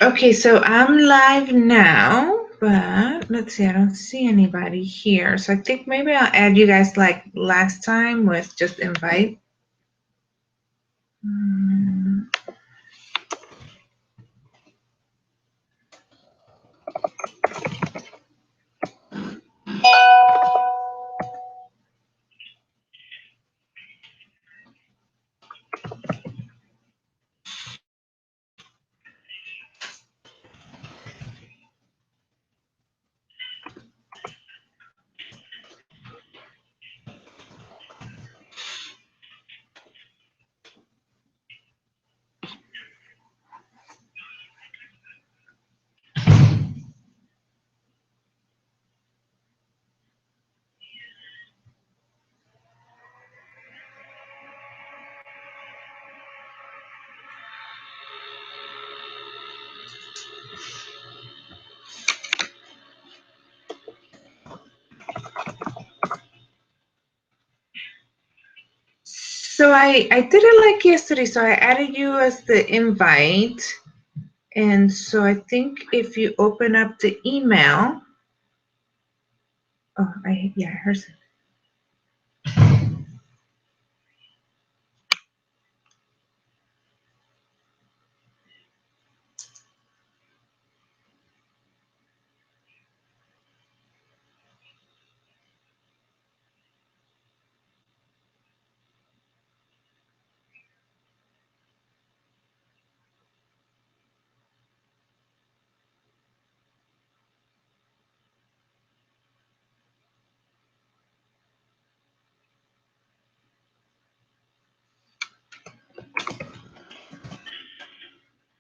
Okay, so I'm live now, but let's see, I don't see anybody here. So I think maybe I'll add you guys like last time with just invite. So I did it like yesterday. So I added you as the invite. And so I think if you open up the email, oh, I heard some.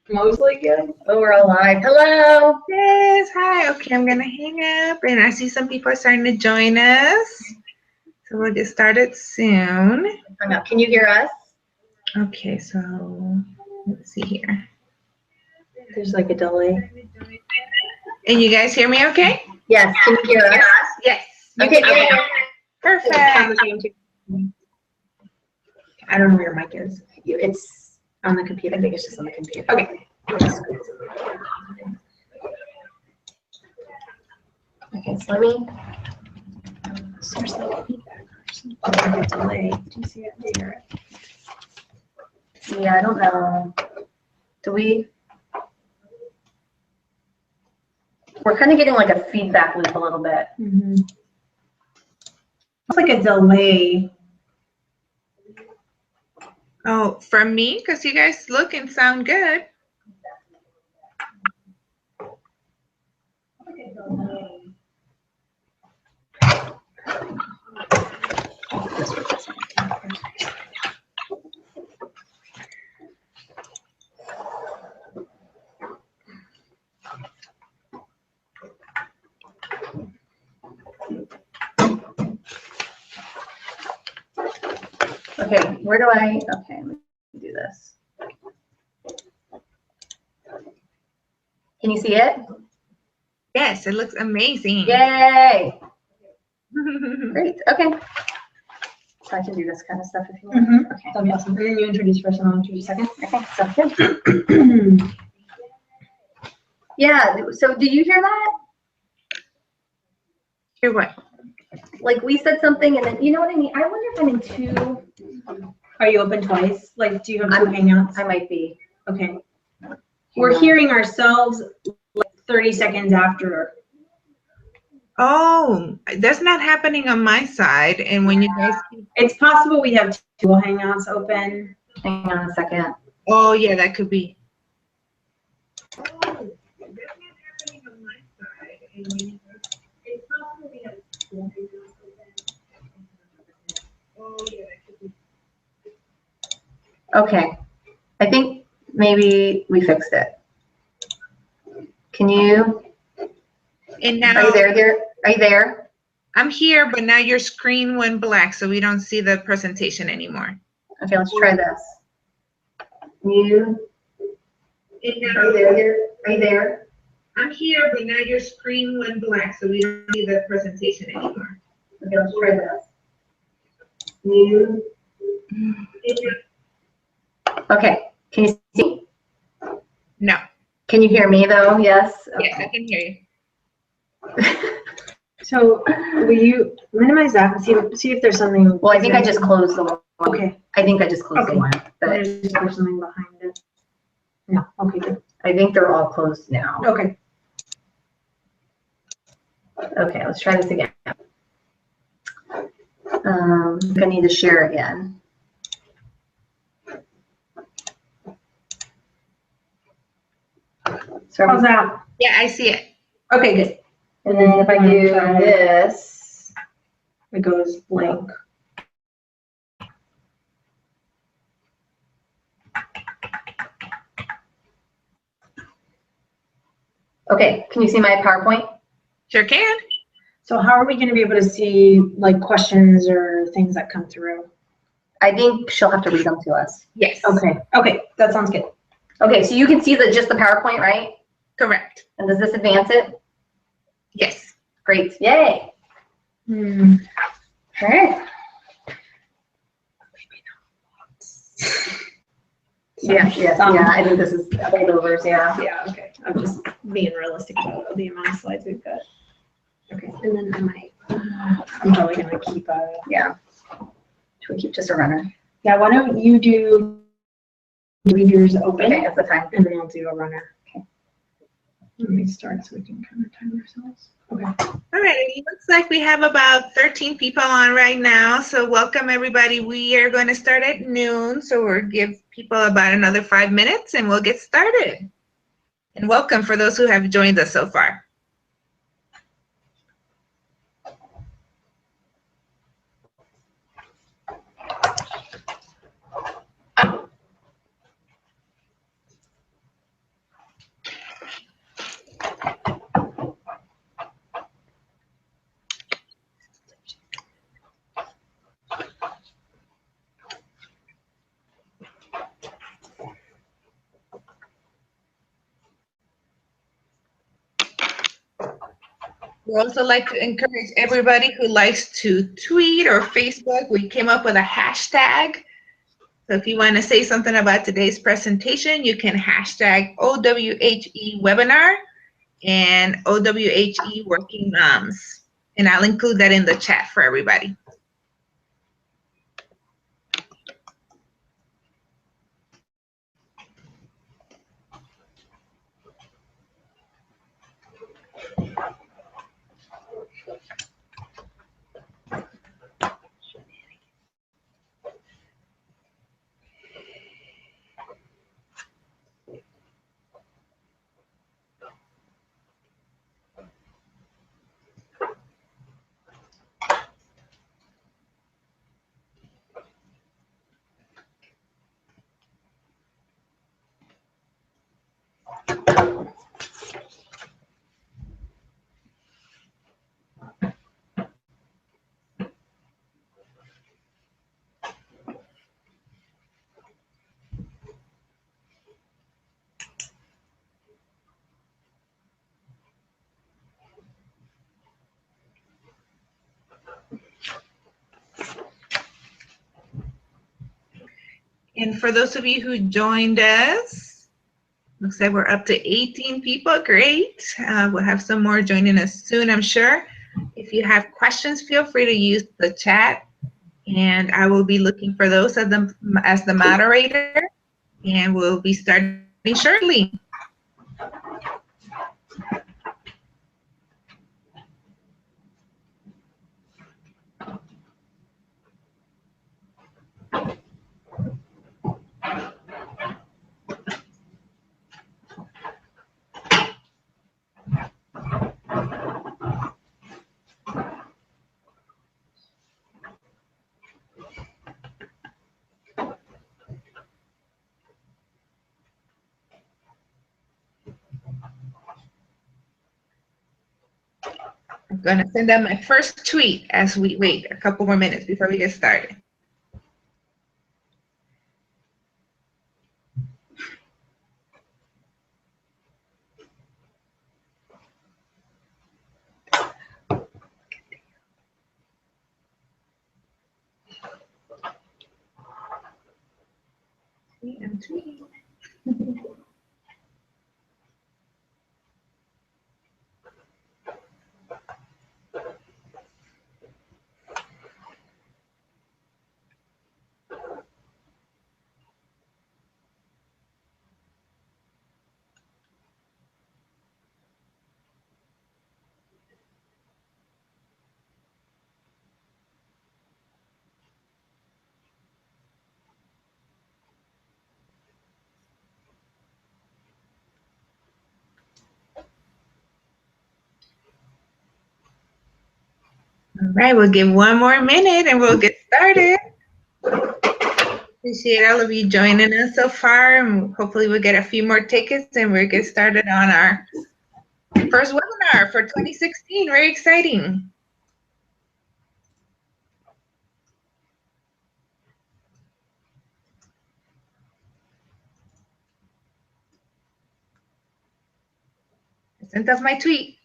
Mostly good. Oh, we're all live. Hello. Yes, hi. Okay, I'm gonna hang up, and I see some people are starting to join us. So we'll get started soon. Hung up. Can you hear us? Okay, so let's see here. There's like a delay. And you guys hear me okay? Yes. Can you hear us? Yes. Okay. Perfect. I don't know where your mic is. It's on the computer. I think it's just on the computer. Okay. Okay, so let me source the feedback first. Delay. Do you see it? Do you hear it? Yeah, I don't know. Do we? We're kind of getting like a feedback loop a little bit. Mm-hmm. It's like a delay. Oh, from me? Because you guys look and sound good. Okay, where do I? Okay, let me do this. Can you see it? Yes, it looks amazing. Yay! Great. Okay. So I can do this kind of stuff if you want. Mm-hmm. Okay. That'd be awesome. And then you introduce first and I'll introduce second. Okay, sounds good. Yeah, so did you hear that? Hear what? Like we said something and then, you know what I mean? I wonder if I'm in two. Are you open twice? Like, do you have two hangouts? I might be. Okay. We're hearing ourselves like 30 seconds after. Oh, that's not happening on my side. And when you guys, It's possible we have two hangouts open. Hang on a second. oh yeah, that could be. Oh, that's not happening on my side. And when you guys, it's possible we have two hangouts open. Oh yeah, that could be. Okay. I think maybe we fixed it. Can you? And now, Are you there? Are you there? I'm here, but now your screen went black, so we don't see the presentation anymore. Okay, let's try this. You? And now, Are you there? Are you there? I'm here, but now your screen went black, so we don't see the presentation anymore. Okay, let's try this. You? Okay, can you see? No. Can you hear me though? Yes? Yes, I can hear you. So will you minimize that and see if there's something? Well, I think I just closed the one. Okay. I think I just closed the Okay. one, but There's something behind it. No, okay, good. I think they're all closed now. Okay. Okay, let's try this again. I'm gonna need to share again. So, How's that? Yeah, I see it. Okay, good. and then if I do this, It goes blank. okay, can you see my PowerPoint? Sure can. So how are we gonna be able to see like questions or things that come through? I think she'll have to read them to us. Yes. Okay, that sounds good. Okay, so you can see just the PowerPoint, right? Correct. And does this advance it? Yes. Great, yay. Okay. Yeah, I think this is holdovers, yeah. Yeah, okay. I'm just being realistic about the amount of slides we've got. Okay, and then I'm probably gonna keep Yeah. Should we keep just a runner? yeah, why don't you leave yours open? Okay, that's the time. And then I'll do a runner. Okay. Let me start so we can kind of time ourselves. Okay. All right, it looks like we have about 13 people on right now, so welcome everybody. We are going to start at noon, so we'll give people about another 5 minutes and we'll get started. And welcome for those who have joined us so far. We also like to encourage everybody who likes to tweet or Facebook. We came up with a hashtag. So if you want to say something about today's presentation, you can hashtag OWHE webinar and OWHE working moms. And I'll include that in the chat for everybody. And for those of you who joined us, looks like we're up to 18 people. Great. We'll have some more joining us soon, I'm sure. If you have questions, feel free to use the chat, and I will be looking for those as the moderator, and we'll be starting shortly. I'm going to send out my first tweet as we wait a couple more minutes before we get started. I'm tweeting. All right, we'll give one more minute and we'll get started. Appreciate all of you joining us so far, and hopefully we'll get a few more tickets and we'll get started on our first webinar for 2016. Very exciting. I sent off my tweet.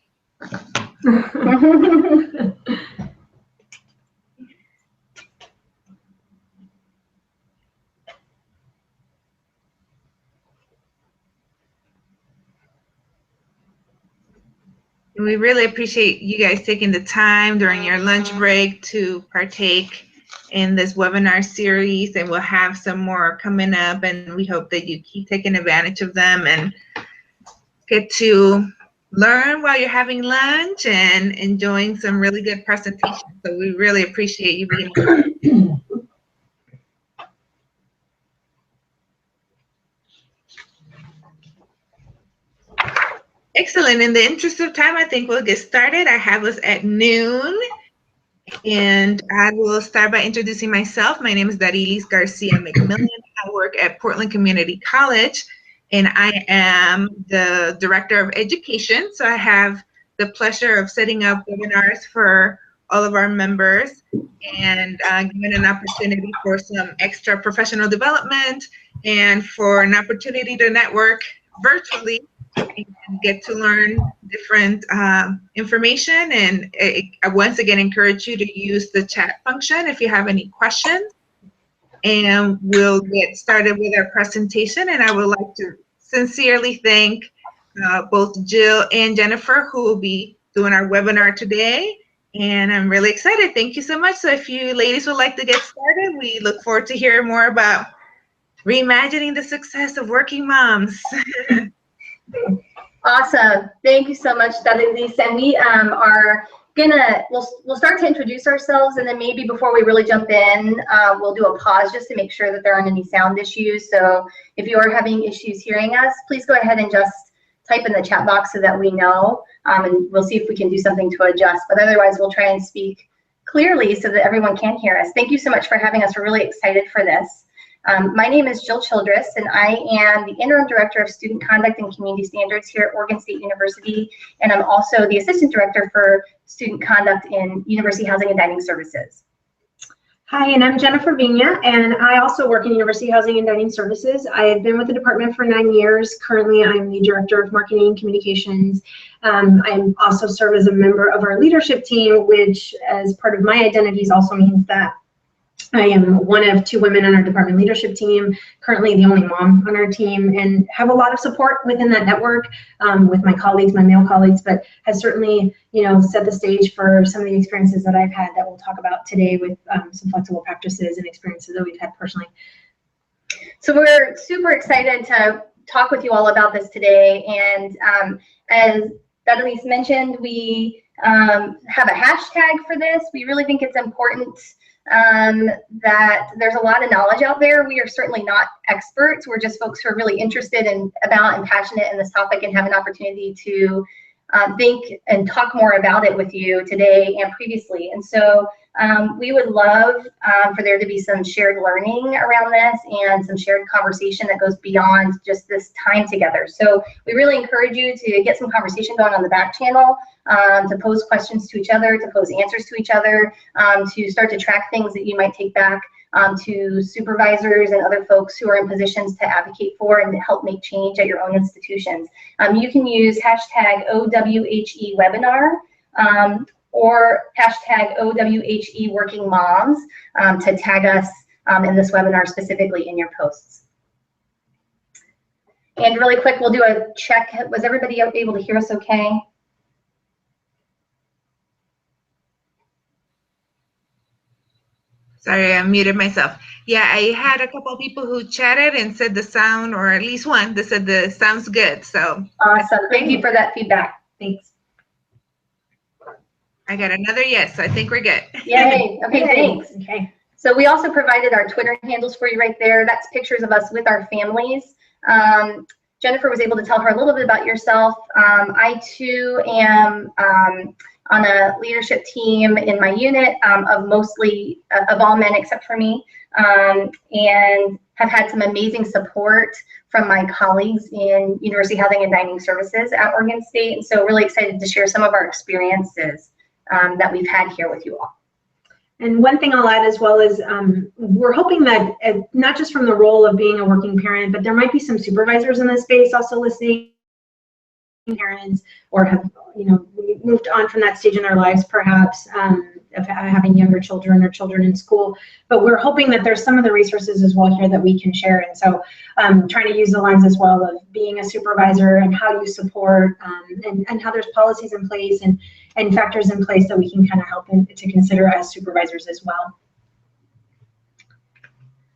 We really appreciate you guys taking the time during your lunch break to partake in this webinar series, and we'll have some more coming up, and we hope that you keep taking advantage of them and get to learn while you're having lunch and enjoying some really good presentations. So we really appreciate you being here. Excellent. In the interest of time, I think we'll get started. I have us at noon, and I will start by introducing myself. My name is Darilis Garcia McMillan. I work at Portland Community College, and I am the Director of Education. So I have the pleasure of setting up webinars for all of our members and giving an opportunity for some extra professional development and for an opportunity to network virtually and get to learn different information. And I once again encourage you to use the chat function if you have any questions. And we'll get started with our presentation. And I would like to sincerely thank both Jill and Jennifer, who will be doing our webinar today. And I'm really excited. Thank you so much. So if you ladies would like to get started, we look forward to hearing more about reimagining the success of working moms. Awesome. Thank you so much, Darilis. And we are gonna, we'll start to introduce ourselves, and then maybe before we really jump in, we'll do a pause just to make sure that there aren't any sound issues. So if you are having issues hearing us, please go ahead and just type in the chat box so that we know, and we'll see if we can do something to adjust. But otherwise, we'll try and speak clearly so that everyone can hear us. Thank you so much for having us. We're really excited for this. My name is Jill Childress, and I am the Interim Director of Student Conduct and Community Standards here at Oregon State University, and I'm also the Assistant Director for Student Conduct in University Housing and Dining Services. Hi, and I'm Jennifer Vigna, and I also work in University Housing and Dining Services. I have been with the department for 9 years. Currently, I'm the Director of Marketing and Communications. I also serve as a member of our leadership team, which as part of my identities also means that I am one of 2 women on our department leadership team, currently the only mom on our team, and have a lot of support within that network with my colleagues, my male colleagues, but has certainly, you know, set the stage for some of the experiences that I've had that we'll talk about today with some flexible practices and experiences that we've had personally. So we're super excited to talk with you all about this today, and as Darilis mentioned, we have a hashtag for this. We really think it's important that there's a lot of knowledge out there. We are certainly not experts. We're just folks who are really interested about and passionate in this topic and have an opportunity to think and talk more about it with you today and previously. And so we would love for there to be some shared learning around this and some shared conversation that goes beyond just this time together. So we really encourage you to get some conversation going on the back channel, to pose questions to each other, to pose answers to each other, to start to track things that you might take back to supervisors and other folks who are in positions to advocate for and to help make change at your own institutions. You can use hashtag OWHE webinar or hashtag OWHE working moms to tag us in this webinar specifically in your posts. And really quick, we'll do a check. Was everybody able to hear us okay? Sorry, I muted myself. Yeah, I had a couple of people who chatted and said the sound, or at least one that said the sound's good. So awesome. Thank you for that feedback. Thanks. I got another yes. I think we're good. Yay. Okay, thanks. Okay. So we also provided our Twitter handles for you right there. That's pictures of us with our families. Jennifer was able to tell her a little bit about yourself. I too am on a leadership team in my unit of mostly of all men except for me, and have had some amazing support from my colleagues in University Housing and Dining Services at Oregon State. And so really excited to share some of our experiences that we've had here with you all. And one thing I'll add as well is we're hoping that not just from the role of being a working parent, but there might be some supervisors in this space also listening, parents, or have moved on from that stage in their lives, perhaps of having younger children or children in school. But we're hoping that there's some of the resources as well here that we can share. And so trying to use the lens as well of being a supervisor and how you support and how there's policies in place and factors in place that we can kind of help to consider as supervisors as well.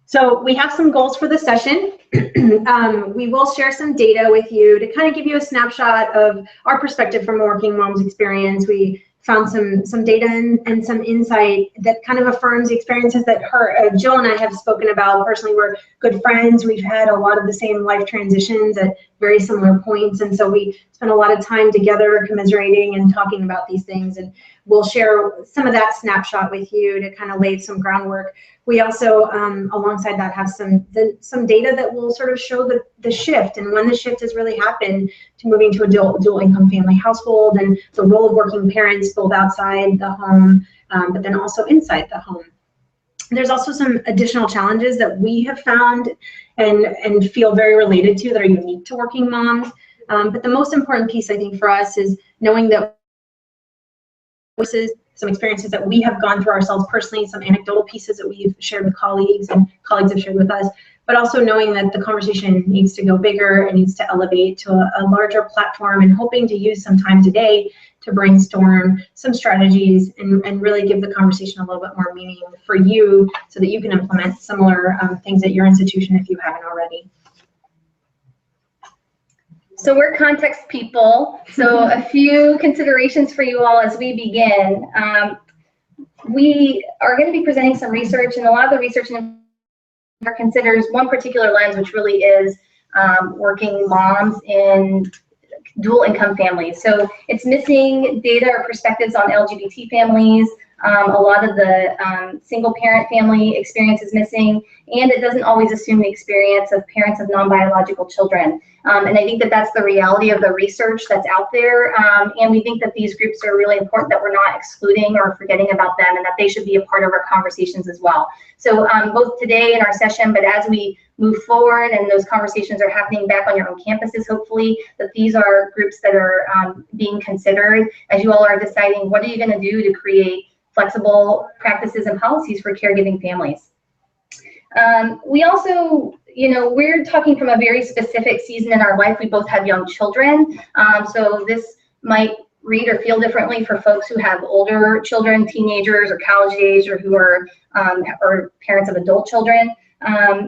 So we have some goals for the session. We will share some data with you to kind of give you a snapshot of our perspective from a working mom's experience. We found some data and some insight that kind of affirms the experiences that Jill and I have spoken about. Personally, we're good friends. We've had a lot of the same life transitions at very similar points. And so we spent a lot of time together commiserating and talking about these things. And we'll share some of that snapshot with you to kind of lay some groundwork. We also, alongside that, have some data that will sort of show the shift and when the shift has really happened to moving to a dual income family household and the role of working parents both outside the home, but then also inside the home. There's also some additional challenges that we have found and feel very related to that are unique to working moms. But the most important piece, I think, for us is knowing that voices, some experiences that we have gone through ourselves personally, some anecdotal pieces that we've shared with colleagues and colleagues have shared with us, but also knowing that the conversation needs to go bigger and needs to elevate to a larger platform, and hoping to use some time today to brainstorm some strategies and really give the conversation a little bit more meaning for you so that you can implement similar things at your institution if you haven't already. So we're context people, so a few considerations for you all as we begin. We are going to be presenting some research, and a lot of the research considers one particular lens, which really is working moms in dual income families. So it's missing data or perspectives on LGBT families. A lot of the single parent family experience is missing, and it doesn't always assume the experience of parents of non-biological children. And I think that that's the reality of the research that's out there. And we think that these groups are really important, that we're not excluding or forgetting about them, and that they should be a part of our conversations as well. So both today in our session, but as we move forward and those conversations are happening back on your own campuses, hopefully, that these are groups that are being considered as you all are deciding what are you going to do to create flexible practices and policies for caregiving families. We also, we're talking from a very specific season in our life. We both have young children, so this might read or feel differently for folks who have older children, teenagers or college age, or who are or parents of adult children.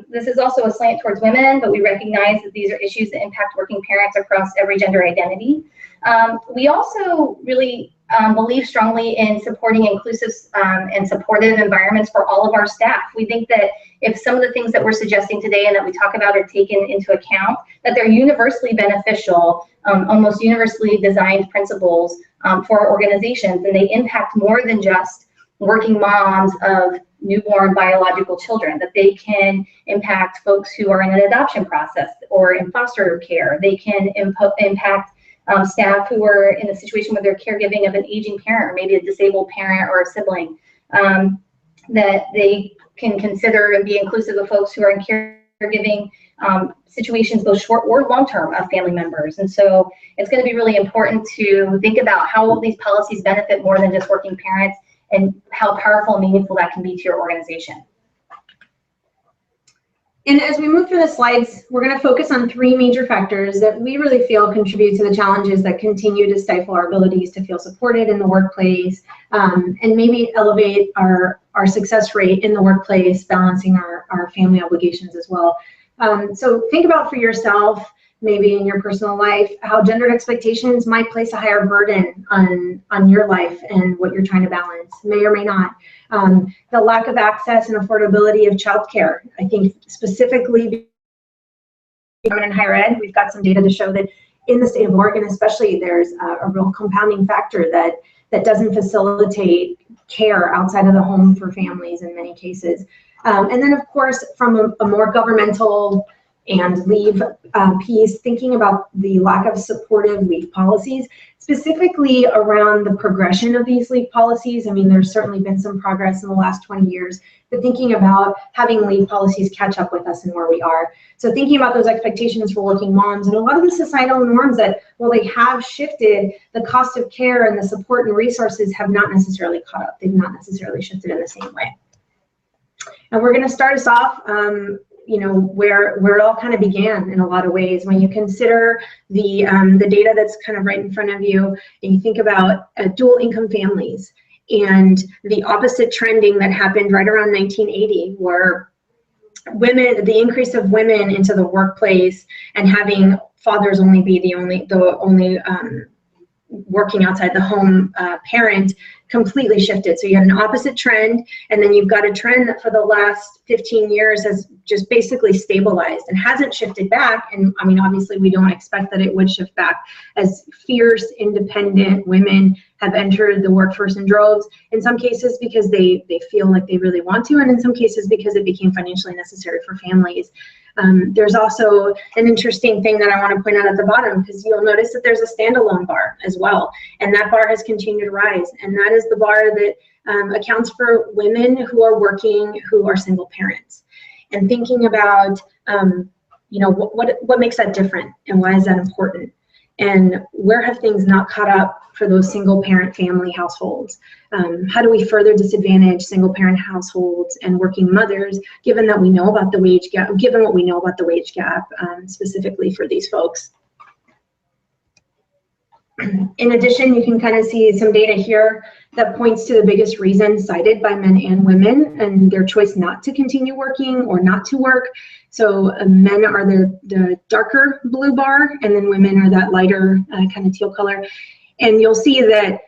This is also a slant towards women, but we recognize that these are issues that impact working parents across every gender identity. We also really believe strongly in supporting inclusive and supportive environments for all of our staff. We think that if some of the things that we're suggesting today and that we talk about are taken into account, that they're universally beneficial, almost universally designed principles for our organizations, and they impact more than just working moms of newborn biological children, that they can impact folks who are in an adoption process or in foster care. They can impact staff who are in a situation where they're caregiving of an aging parent or maybe a disabled parent or a sibling, that they can consider and be inclusive of folks who are in caregiving situations, both short or long-term, of family members. And so it's going to be really important to think about how will these policies benefit more than just working parents, and how powerful and meaningful that can be to your organization. And as we move through the slides, we're going to focus on three major factors that we really feel contribute to the challenges that continue to stifle our abilities to feel supported in the workplace, and maybe elevate our success rate in the workplace, balancing our family obligations as well. So think about for yourself, maybe in your personal life, how gendered expectations might place a higher burden on your life and what you're trying to balance, may or may not. The lack of access and affordability of childcare. I think specifically in higher ed, we've got some data to show that in the state of Oregon especially, there's a real compounding factor that that doesn't facilitate care outside of the home for families in many cases. And then, of course, from a more governmental and leave piece, thinking about the lack of supportive leave policies, specifically around the progression of these leave policies. I mean, there's certainly been some progress in the last 20 years, but thinking about having leave policies catch up with us and where we are. So thinking about those expectations for working moms and a lot of the societal norms that, while they have shifted, the cost of care and the support and resources have not necessarily caught up. They've not necessarily shifted in the same way. And we're going to start us off you know, where it all kind of began in a lot of ways. When you consider the data that's kind of right in front of you, and you think about dual income families and the opposite trending that happened right around 1980, where women, the increase of women into the workplace and having fathers only be the only working outside the home parent completely shifted. So you had an opposite trend, and then you've got a trend that for the last 15 years has just basically stabilized and hasn't shifted back. And I mean, obviously we don't expect that it would shift back as fierce, independent women have entered the workforce in droves, in some cases because they feel like they really want to, and in some cases because it became financially necessary for families. There's also an interesting thing that I want to point out at the bottom, because you'll notice that there's a standalone bar as well, and that bar has continued to rise, and that is the bar that accounts for women who are working, who are single parents. And thinking about, you know, what makes that different, and why is that important, and where have things not caught up for those single parent family households? How do we further disadvantage single parent households and working mothers, given that we know about the wage gap, given what we know about the wage gap specifically for these folks? In addition, you can kind of see some data here that points to the biggest reason cited by men and women and their choice not to continue working or not to work. So men are the darker blue bar, and then women are that lighter kind of teal color. And you'll see that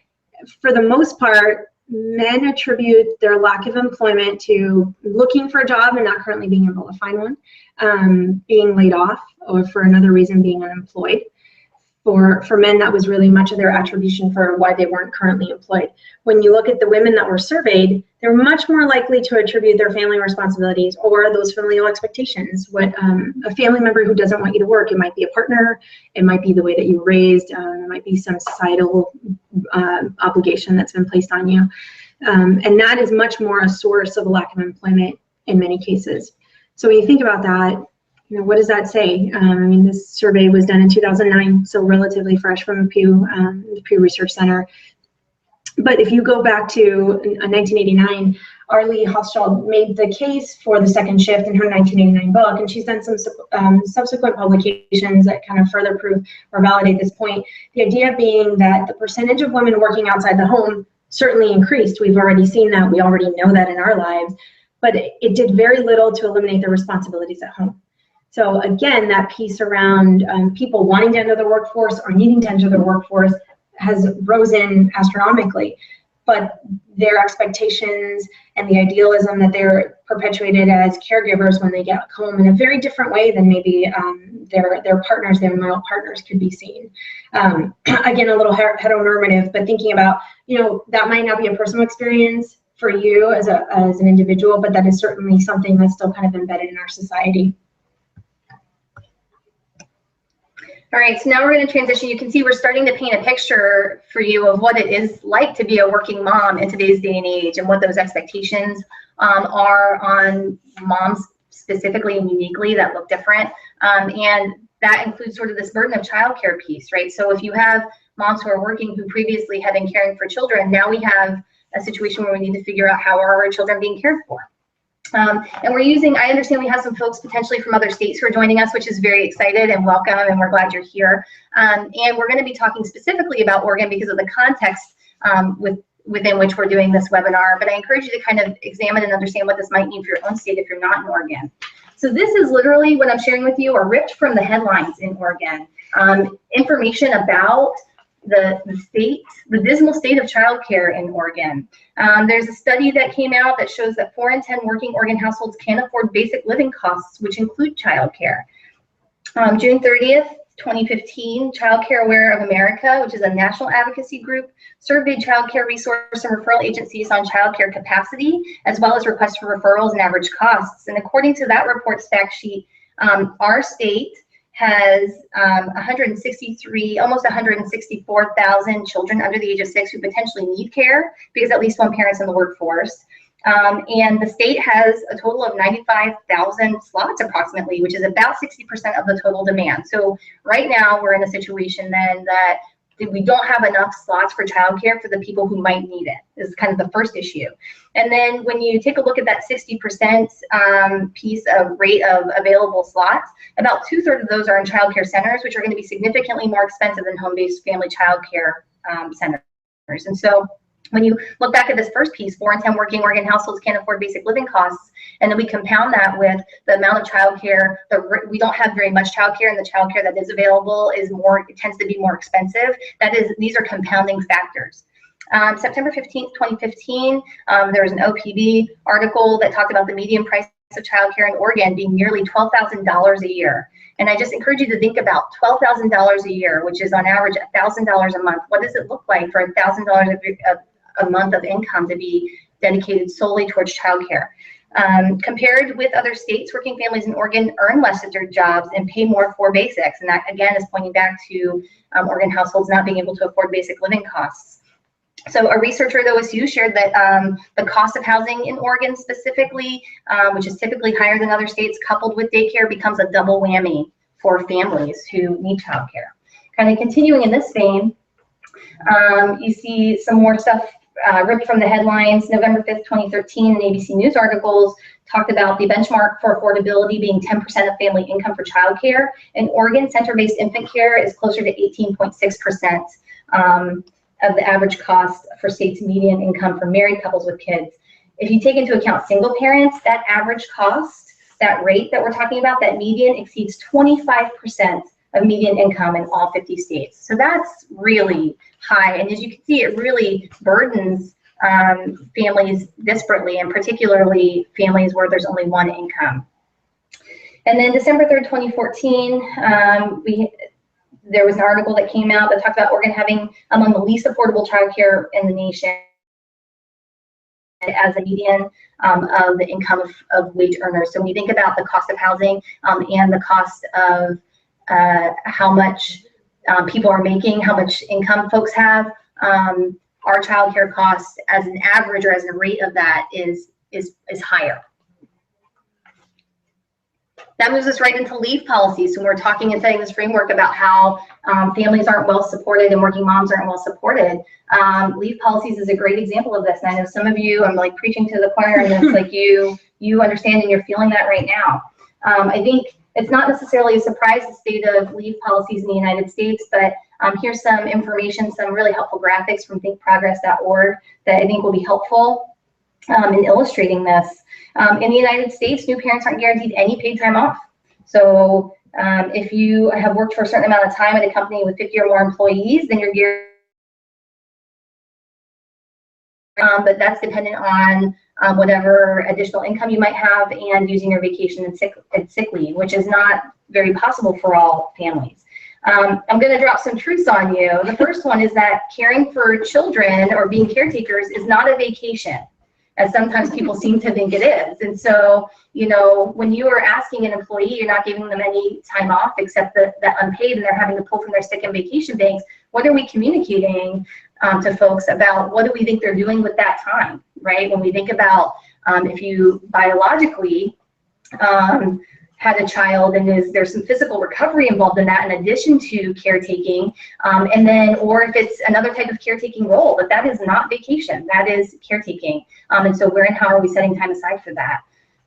for the most part, men attribute their lack of employment to looking for a job and not currently being able to find one, being laid off, or for another reason being unemployed. For men, that was really much of their attribution for why they weren't currently employed. When you look at the women that were surveyed, they're much more likely to attribute their family responsibilities or those familial expectations. What a family member who doesn't want you to work, it might be a partner, it might be the way that you were raised, it might be some societal obligation that's been placed on you. And that is much more a source of a lack of employment in many cases. So when you think about that, you know, what does that say? I mean, this survey was done in 2009, so relatively fresh from the Pew Research Center. But if you go back to 1989, Arlie Hochschild made the case for the second shift in her 1989 book, and she's done some subsequent publications that kind of further prove or validate this point. The idea being that the percentage of women working outside the home certainly increased. We've already seen that. We already know that in our lives. But it did very little to eliminate their responsibilities at home. So again, that piece around people wanting to enter the workforce or needing to enter the workforce has risen astronomically, but their expectations and the idealism that they're perpetuated as caregivers when they get home in a very different way than maybe their partners, their male partners could be seen. Again, a little heteronormative, but thinking about, you know, that might not be a personal experience for you as an individual, but that is certainly something that's still kind of embedded in our society. All right, so now we're going to transition. You can see we're starting to paint a picture for you of what it is like to be a working mom in today's day and age, and what those expectations are on moms specifically and uniquely that look different. And that includes sort of this burden of childcare piece, right? So if you have moms who are working who previously have been caring for children, now we have a situation where we need to figure out how are our children being cared for. And we're using, I understand we have some folks potentially from other states who are joining us, which is very excited and welcome, and we're glad you're here. And we're going to be talking specifically about Oregon because of the context within which we're doing this webinar. But I encourage you to kind of examine and understand what this might mean for your own state if you're not in Oregon. So this is literally what I'm sharing with you, are ripped from the headlines in Oregon. Information about the dismal state of childcare in Oregon. There's a study that came out that shows that 4 in 10 working Oregon households can't afford basic living costs, which include childcare. June 30th, 2015, Child Care Aware of America, which is a national advocacy group, surveyed child care resource and referral agencies on child care capacity, as well as requests for referrals and average costs. And according to that report's fact sheet, our state has 163, almost 164,000 children under the age of 6 who potentially need care because at least one parent's in the workforce. And the state has a total of 95,000 slots approximately, which is about 60% of the total demand. So right now we're in a situation then that we don't have enough slots for childcare for the people who might need it. This is kind of the first issue. And then when you take a look at that 60% piece of rate of available slots, about 2/3 of those are in childcare centers, which are going to be significantly more expensive than home-based family childcare centers. And so when you look back at this first piece, 4 in 10 working Oregon households can't afford basic living costs, and then we compound that with the amount of childcare. We don't have very much childcare, and the childcare that is available is more, it tends to be more expensive. These are compounding factors. September 15th, 2015, there was an OPB article that talked about the median price of childcare in Oregon being nearly $12,000 a year. And I just encourage you to think about $12,000 a year, which is on average $1,000 a month. What does it look like for $1,000 a month of income to be dedicated solely towards childcare? Compared with other states, working families in Oregon earn less at their jobs and pay more for basics. And that again is pointing back to Oregon households not being able to afford basic living costs. So a researcher at OSU shared that the cost of housing in Oregon specifically, which is typically higher than other states, coupled with daycare, becomes a double whammy for families who need childcare. Kind of continuing in this vein, you see some more stuff ripped from the headlines. November 5th, 2013, an ABC News articles talked about the benchmark for affordability being 10% of family income for childcare. In Oregon, center-based infant care is closer to 18.6% of the average cost for state's median income for married couples with kids. If you take into account single parents, that average cost, that rate that we're talking about, that median exceeds 25% of median income in all 50 states. So that's really high. And as you can see, it really burdens families disparately, and particularly families where there's only one income. And then December 3rd, 2014, there was an article that came out that talked about Oregon having among the least affordable childcare in the nation as a median of the income of wage earners. So when you think about the cost of housing and the cost of how much people are making, how much income folks have, our childcare costs as an average or as a rate of that is higher. That moves us right into leave policies. So we're talking and setting this framework about how families aren't well supported and working moms aren't well supported. Leave policies is a great example of this. And I know some of you, I'm like preaching to the choir, and it's like you understand and you're feeling that right now. I think it's not necessarily a surprise, the state of leave policies in the United States, but here's some information, some really helpful graphics from thinkprogress.org that I think will be helpful in illustrating this. In the United States, new parents aren't guaranteed any paid time off. So if you have worked for a certain amount of time at a company with 50 or more employees, then you're guaranteed. But that's dependent on whatever additional income you might have and using your vacation and sick leave, which is not very possible for all families. I'm going to drop some truths on you. The first one is that caring for children or being caretakers is not a vacation, as sometimes people seem to think it is. And so, you know, when you are asking an employee, you're not giving them any time off except the unpaid, and they're having to pull from their sick and vacation banks. What are we communicating to folks about what do we think they're doing with that time, right? When we think about if you biologically had a child and there's some physical recovery involved in that in addition to caretaking, and then, or if it's another type of caretaking role, but that is not vacation, that is caretaking. And so where and how are we setting time aside for that?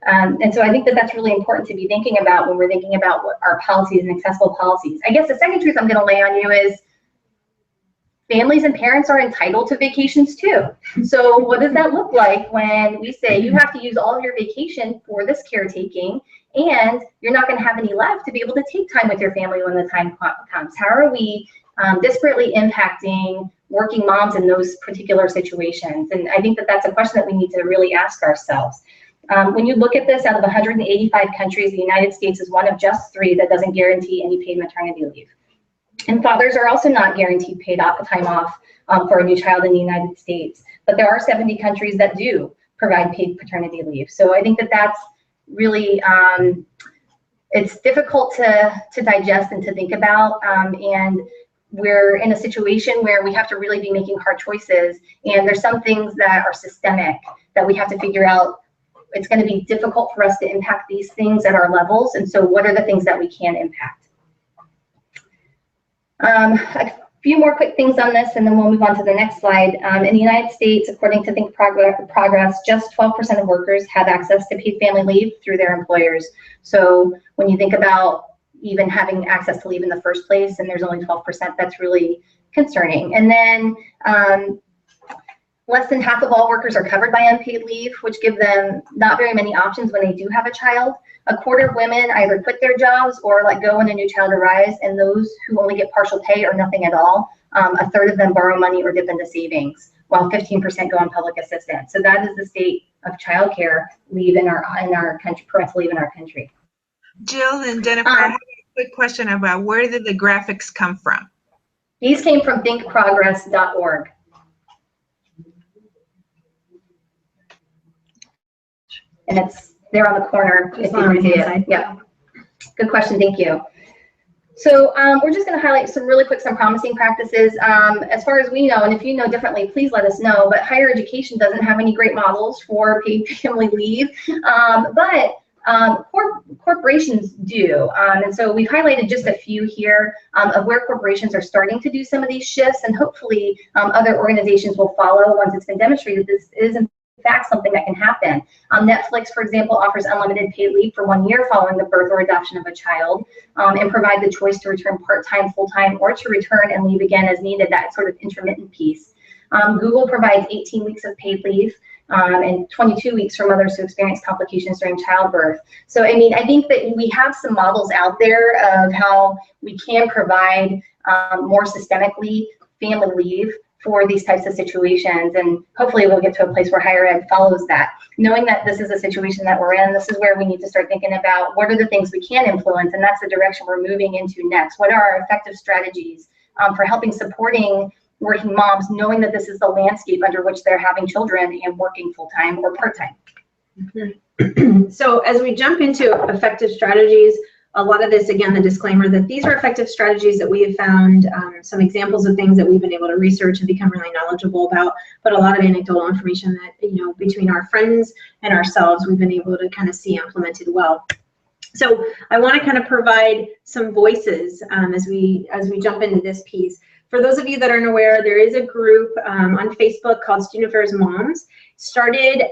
And so I think that that's really important to be thinking about when we're thinking about what our policies and accessible policies. I guess the second truth I'm gonna lay on you is families and parents are entitled to vacations too. So what does that look like when we say you have to use all of your vacation for this caretaking and you're not going to have any left to be able to take time with your family when the time comes? How are we disparately impacting working moms in those particular situations? And I think that that's a question that we need to really ask ourselves. When you look at this, out of 185 countries, the United States is one of just 3 that doesn't guarantee any paid maternity leave. And fathers are also not guaranteed paid time off for a new child in the United States, but there are 70 countries that do provide paid paternity leave. So I think that that's really, it's difficult to digest and to think about, and we're in a situation where we have to really be making hard choices, and there's some things that are systemic that we have to figure out. It's going to be difficult for us to impact these things at our levels, and so what are the things that we can impact? A few more quick things on this, and then we'll move on to the next slide. In the United States, according to Think Progress, just 12% of workers have access to paid family leave through their employers. So when you think about even having access to leave in the first place, and there's only 12%, that's really concerning. And then less than half of all workers are covered by unpaid leave, which give them not very many options when they do have a child. A quarter of women either quit their jobs or let go when a new child arrives, and those who only get partial pay or nothing at all, a third of them borrow money or dip into savings, while 15% go on public assistance. So that is the state of childcare leave in our country, parental leave in our country. Jill and Jennifer, I have a quick question about where did the graphics come from? These came from thinkprogress.org. And it's there on the corner if you can see it. Yeah, good question, thank you. So we're just going to highlight some really quick, some promising practices. As far as we know, and if you know differently, please let us know, but higher education doesn't have any great models for paid family leave, but corporations do. And so we've highlighted just a few here of where corporations are starting to do some of these shifts, and hopefully other organizations will follow once it's been demonstrated this is in fact something that can happen. Netflix, for example, offers unlimited paid leave for 1 year following the birth or adoption of a child, and provide the choice to return part-time, full-time, or to return and leave again as needed, that sort of intermittent piece. Google provides 18 weeks of paid leave and 22 weeks for mothers who experience complications during childbirth. So, I mean, I think that we have some models out there of how we can provide more systemically family leave for these types of situations, and hopefully we'll get to a place where higher ed follows that. Knowing that this is a situation that we're in, this is where we need to start thinking about what are the things we can influence, and that's the direction we're moving into next. What are our effective strategies for supporting working moms, knowing that this is the landscape under which they're having children and working full-time or part-time? Mm-hmm. So as we jump into effective strategies, a lot of this, again, the disclaimer that these are effective strategies that we have found, some examples of things that we've been able to research and become really knowledgeable about, but a lot of anecdotal information that, you know, between our friends and ourselves, we've been able to kind of see implemented well. So I want to kind of provide some voices as we jump into this piece. For those of you that aren't aware, there is a group on Facebook called Student Affairs Moms. Started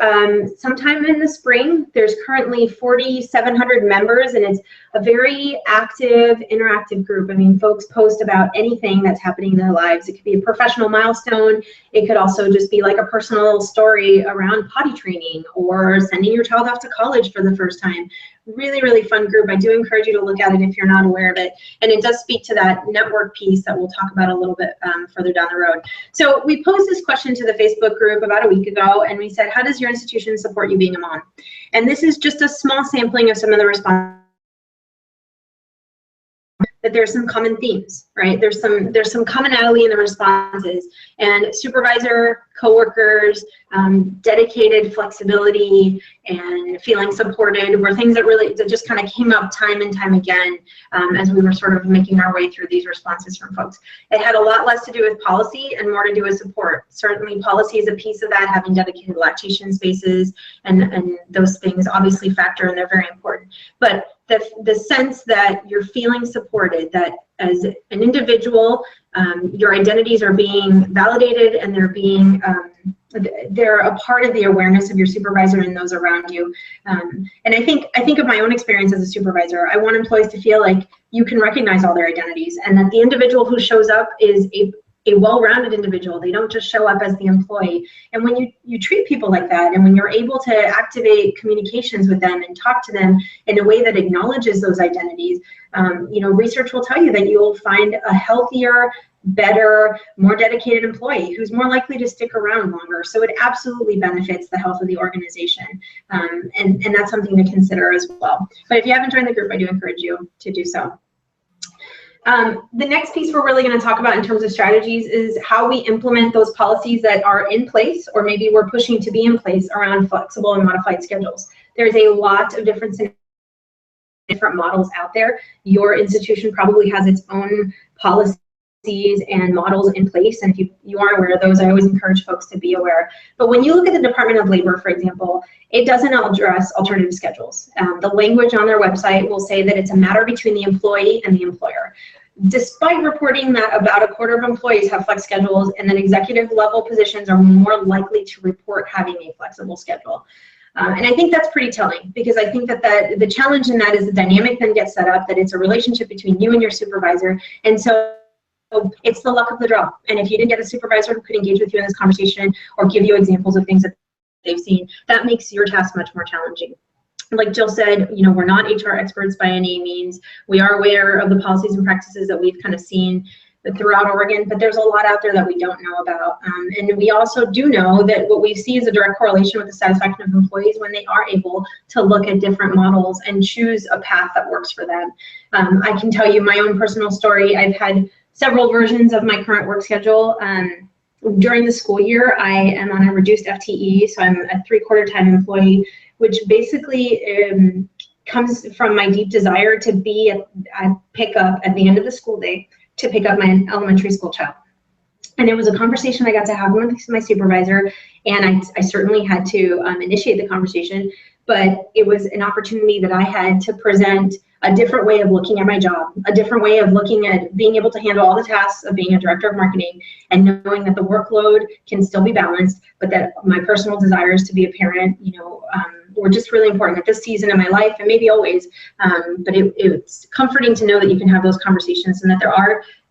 sometime in the spring. There's currently 4,700 members, and it's a very active, interactive group. I mean, folks post about anything that's happening in their lives. It could be a professional milestone. It could also just be like a personal story around potty training or sending your child off to college for the first time. Really, really fun group. I do encourage you to look at it if you're not aware of it. And it does speak to that network piece that we'll talk about a little bit further down the road. So we posed this question to the Facebook group about a week ago, and we said, how does your institution support you being a mom? And this is just a small sampling of some of the responses. That there's some common themes, right? There's some commonality in the responses, and supervisor, coworkers, dedicated flexibility, and feeling supported were things that just kind of came up time and time again as we were sort of making our way through these responses from folks. It had a lot less to do with policy and more to do with support. Certainly policy is a piece of that, having dedicated lactation spaces and those things obviously factor, and they're very important. But the sense that you're feeling supported, that as an individual, your identities are being validated, and they're a part of the awareness of your supervisor and those around you. And I think of my own experience as a supervisor. I want employees to feel like you can recognize all their identities, and that the individual who shows up is a well-rounded individual. They don't just show up as the employee. And when you treat people like that, and when you're able to activate communications with them and talk to them in a way that acknowledges those identities, you know, research will tell you that you'll find a healthier, better, more dedicated employee who's more likely to stick around longer. So it absolutely benefits the health of the organization. And that's something to consider as well. But if you haven't joined the group, I do encourage you to do so. The next piece we're really going to talk about in terms of strategies is how we implement those policies that are in place, or maybe we're pushing to be in place, around flexible and modified schedules. There's a lot of different models out there. Your institution probably has its own policies and models in place, and if you aren't aware of those, I always encourage folks to be aware. But when you look at the Department of Labor, for example, it doesn't address alternative schedules. The language on their website will say that it's a matter between the employee and the employer. Despite reporting that about a quarter of employees have flex schedules, and then executive level positions are more likely to report having a flexible schedule. And I think that's pretty telling, because I think that the challenge in that is the dynamic then gets set up, that it's a relationship between you and your supervisor, and so it's the luck of the draw. And if you didn't get a supervisor who could engage with you in this conversation or give you examples of things that they've seen, that makes your task much more challenging. Like Jill said, you know, we're not HR experts by any means. We are aware of the policies and practices that we've kind of seen throughout Oregon, but there's a lot out there that we don't know about. And we also do know that what we see is a direct correlation with the satisfaction of employees when they are able to look at different models and choose a path that works for them. I can tell you my own personal story. I've had several versions of my current work schedule. During the school year, I am on a reduced FTE, so I'm a 3/4 time employee, which basically comes from my deep desire to be at pickup at the end of the school day to pick up my elementary school child. And it was a conversation I got to have with my supervisor, and I certainly had to initiate the conversation, but it was an opportunity that I had to present a different way of looking at my job, a different way of looking at being able to handle all the tasks of being a director of marketing, and knowing that the workload can still be balanced, but that my personal desires to be a parent, you know, were just really important at this season in my life, and maybe always. But it's comforting to know that you can have those conversations, and that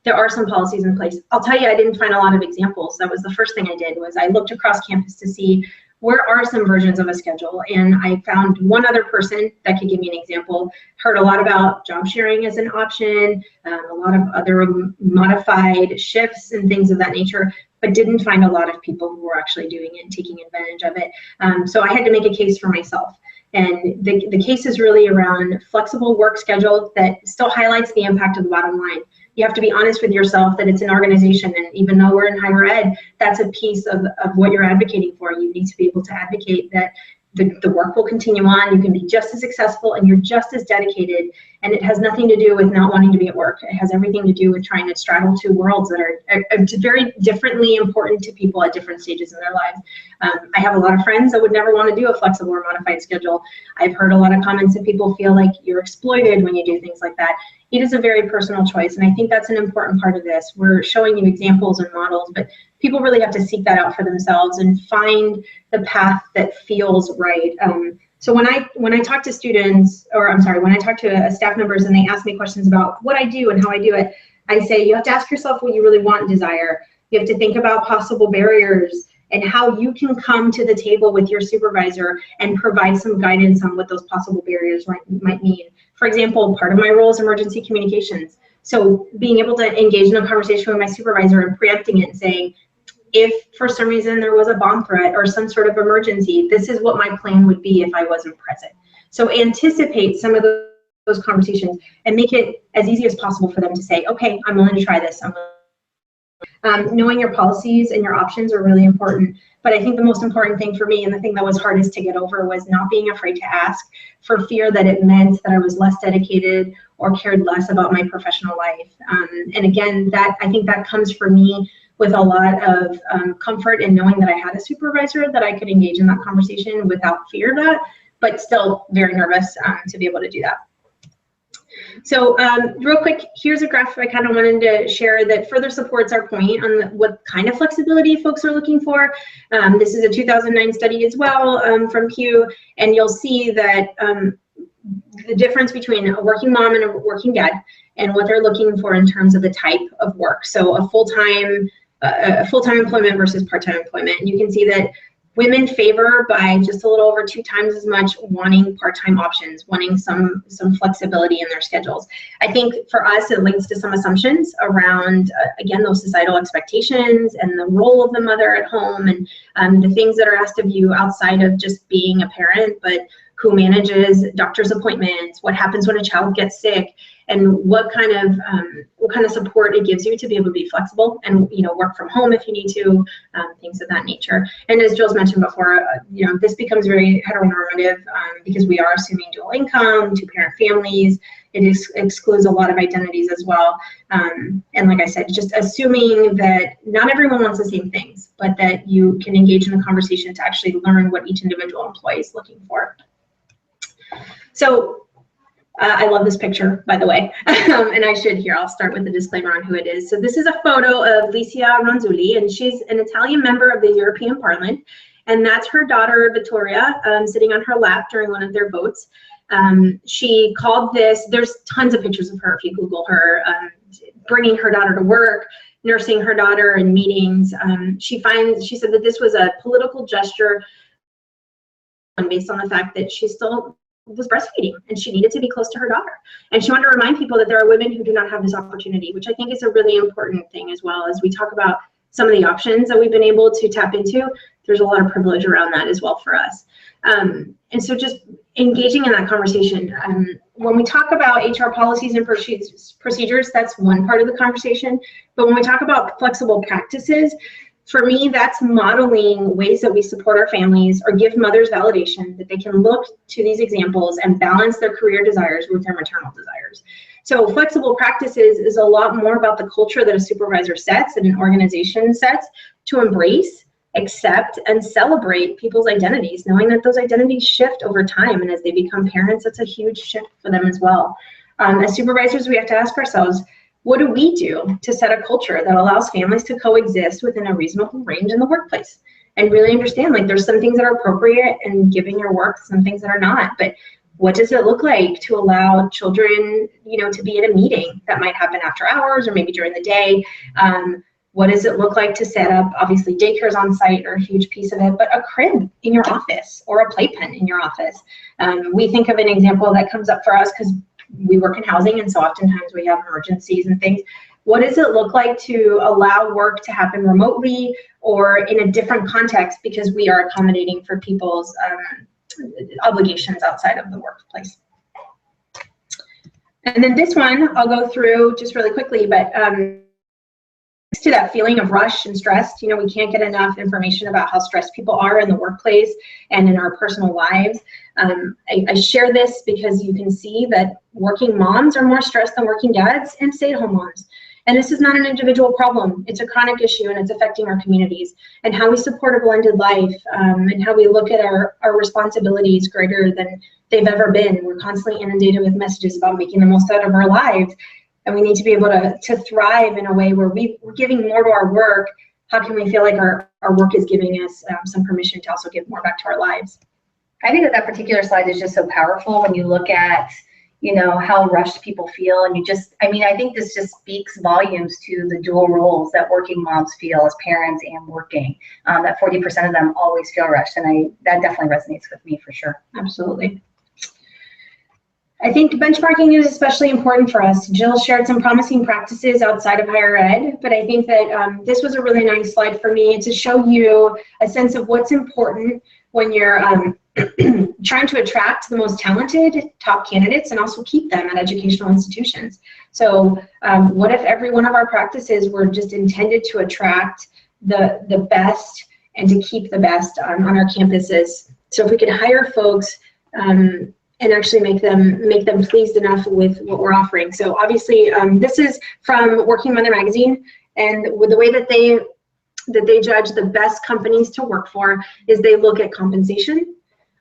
there are some policies in place. I'll tell you, I didn't find a lot of examples. That was the first thing I did, was I looked across campus to see where are some versions of a schedule, and I found one other person that could give me an example. Heard a lot about job sharing as an option, a lot of other modified shifts and things of that nature, but didn't find a lot of people who were actually doing it and taking advantage of it. So I had to make a case for myself. And the case is really around flexible work schedule that still highlights the impact of the bottom line. You have to be honest with yourself that it's an organization, and even though we're in higher ed, that's a piece of what you're advocating for. You need to be able to advocate that the work will continue on, you can be just as successful, and you're just as dedicated, and it has nothing to do with not wanting to be at work. It has everything to do with trying to straddle two worlds that are very differently important to people at different stages in their lives. I have a lot of friends that would never want to do a flexible or modified schedule. I've heard a lot of comments that people feel like you're exploited when you do things like that. It is a very personal choice, and I think that's an important part of this. We're showing you examples and models, but people really have to seek that out for themselves and find the path that feels right. So when I talk to students, or I'm sorry, when I talk to staff members and they ask me questions about what I do and how I do it, I say you have to ask yourself what you really want and desire. You have to think about possible barriers and how you can come to the table with your supervisor and provide some guidance on what those possible barriers might mean. For example, part of my role is emergency communications. So being able to engage in a conversation with my supervisor and preempting it and saying, if for some reason there was a bomb threat or some sort of emergency, this is what my plan would be if I wasn't present. So anticipate some of those conversations and make it as easy as possible for them to say, okay, I'm willing to try this. Knowing your policies and your options are really important. But I think the most important thing for me, and the thing that was hardest to get over, was not being afraid to ask, for fear that it meant that I was less dedicated or cared less about my professional life. And again, I think that comes for me with a lot of comfort in knowing that I had a supervisor that I could engage in that conversation without fear of that, but still very nervous to be able to do that. So real quick, here's a graph I kind of wanted to share that further supports our point on what kind of flexibility folks are looking for. This is a 2009 study as well from Pew, and you'll see that the difference between a working mom and a working dad and what they're looking for in terms of the type of work. So a full-time employment versus part-time employment. And you can see that women favor by just a little over 2 times as much wanting part-time options, wanting some flexibility in their schedules. I think for us, it links to some assumptions around, again, those societal expectations and the role of the mother at home and the things that are asked of you outside of just being a parent, but who manages doctor's appointments, what happens when a child gets sick, and what kind of support it gives you to be able to be flexible and, you know, work from home if you need to, things of that nature. And as Jill's mentioned before, you know, this becomes very heteronormative because we are assuming dual income, two-parent families. It excludes a lot of identities as well. And like I said, just assuming that not everyone wants the same things, but that you can engage in a conversation to actually learn what each individual employee is looking for. So I love this picture, by the way, and I should here, I'll start with the disclaimer on who it is. So this is a photo of Licia Ronzulli, and she's an Italian member of the European Parliament, and that's her daughter, Vittoria, sitting on her lap during one of their votes. She called this, there's tons of pictures of her if you Google her, bringing her daughter to work, nursing her daughter in meetings. She said that this was a political gesture based on the fact that she still was breastfeeding and she needed to be close to her daughter. And she wanted to remind people that there are women who do not have this opportunity, which I think is a really important thing as well. As we talk about some of the options that we've been able to tap into, there's a lot of privilege around that as well for us. And so just engaging in that conversation. When we talk about HR policies and procedures, that's one part of the conversation. But when we talk about flexible practices, for me, that's modeling ways that we support our families or give mothers validation that they can look to these examples and balance their career desires with their maternal desires. So flexible practices is a lot more about the culture that a supervisor sets and an organization sets to embrace, accept, and celebrate people's identities, knowing that those identities shift over time, and as they become parents, that's a huge shift for them as well. As supervisors, we have to ask ourselves, what do we do to set a culture that allows families to coexist within a reasonable range in the workplace? And really understand, like, there's some things that are appropriate in giving your work, some things that are not, but what does it look like to allow children, you know, to be in a meeting that might happen after hours or maybe during the day? What does it look like to set up, obviously daycares on site are a huge piece of it, but a crib in your office or a playpen in your office. We think of an example that comes up for us because we work in housing, and so oftentimes we have emergencies and things. What does it look like to allow work to happen remotely or in a different context because we are accommodating for people's obligations outside of the workplace? And then this one, I'll go through just really quickly, but to that feeling of rush and stress, you know, we can't get enough information about how stressed people are in the workplace and in our personal lives. I share this because you can see that working moms are more stressed than working dads and stay-at-home moms. And this is not an individual problem. It's a chronic issue, and it's affecting our communities. And how we support a blended life and how we look at our responsibilities greater than they've ever been. We're constantly inundated with messages about making the most out of our lives. And we need to be able to thrive in a way where we're giving more to our work. How can we feel like our work is giving us some permission to also give more back to our lives? I think that particular slide is just so powerful when you look at, you know, how rushed people feel. And you just, I mean, I think this just speaks volumes to the dual roles that working moms feel as parents and working, that 40% of them always feel rushed. And that definitely resonates with me for sure. Absolutely. I think benchmarking is especially important for us. Jill shared some promising practices outside of higher ed, but I think that this was a really nice slide for me to show you a sense of what's important when you're trying to attract the most talented top candidates and also keep them at educational institutions. So what if every one of our practices were just intended to attract the best and to keep the best on our campuses? So if we could hire folks and actually make them pleased enough with what we're offering. So obviously, this is from Working Mother Magazine, and with the way that they judge the best companies to work for is they look at compensation,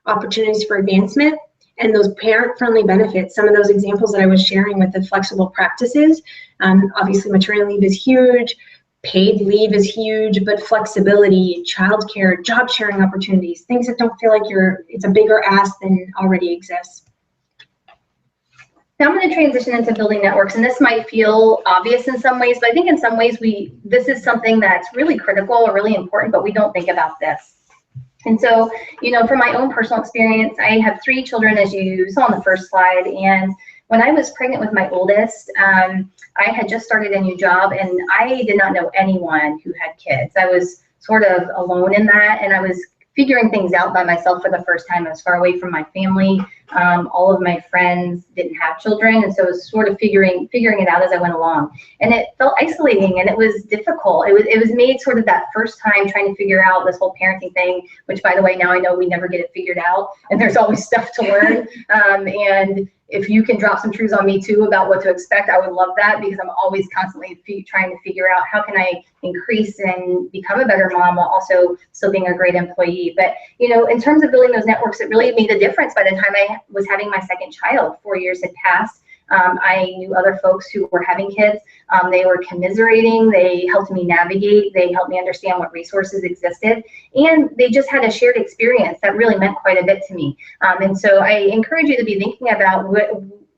opportunities for advancement, and those parent-friendly benefits. Some of those examples that I was sharing with the flexible practices, obviously maternity leave is huge, paid leave is huge, but flexibility, childcare, job sharing opportunities, things that don't feel like it's a bigger ask than already exists. Now I'm going to transition into building networks, and this might feel obvious in some ways, but I think in some ways this is something that's really critical or really important, but we don't think about this. And so, you know, from my own personal experience, I have 3 children, as you saw on the first slide, and when I was pregnant with my oldest, I had just started a new job, and I did not know anyone who had kids. I was sort of alone in that, and I was figuring things out by myself for the first time. I was far away from my family. All of my friends didn't have children, and so it was sort of figuring it out as I went along. And it felt isolating, and it was difficult. It was made sort of that first time trying to figure out this whole parenting thing, which, by the way, now I know we never get it figured out, and there's always stuff to learn. And if you can drop some truths on me too about what to expect, I would love that, because I'm always constantly trying to figure out how can I increase and become a better mom while also still being a great employee. But, you know, in terms of building those networks, it really made a difference by the time I was having my second child. 4 years had passed. I knew other folks who were having kids. They were commiserating. They helped me navigate. They helped me understand what resources existed. And they just had a shared experience that really meant quite a bit to me. And so I encourage you to be thinking about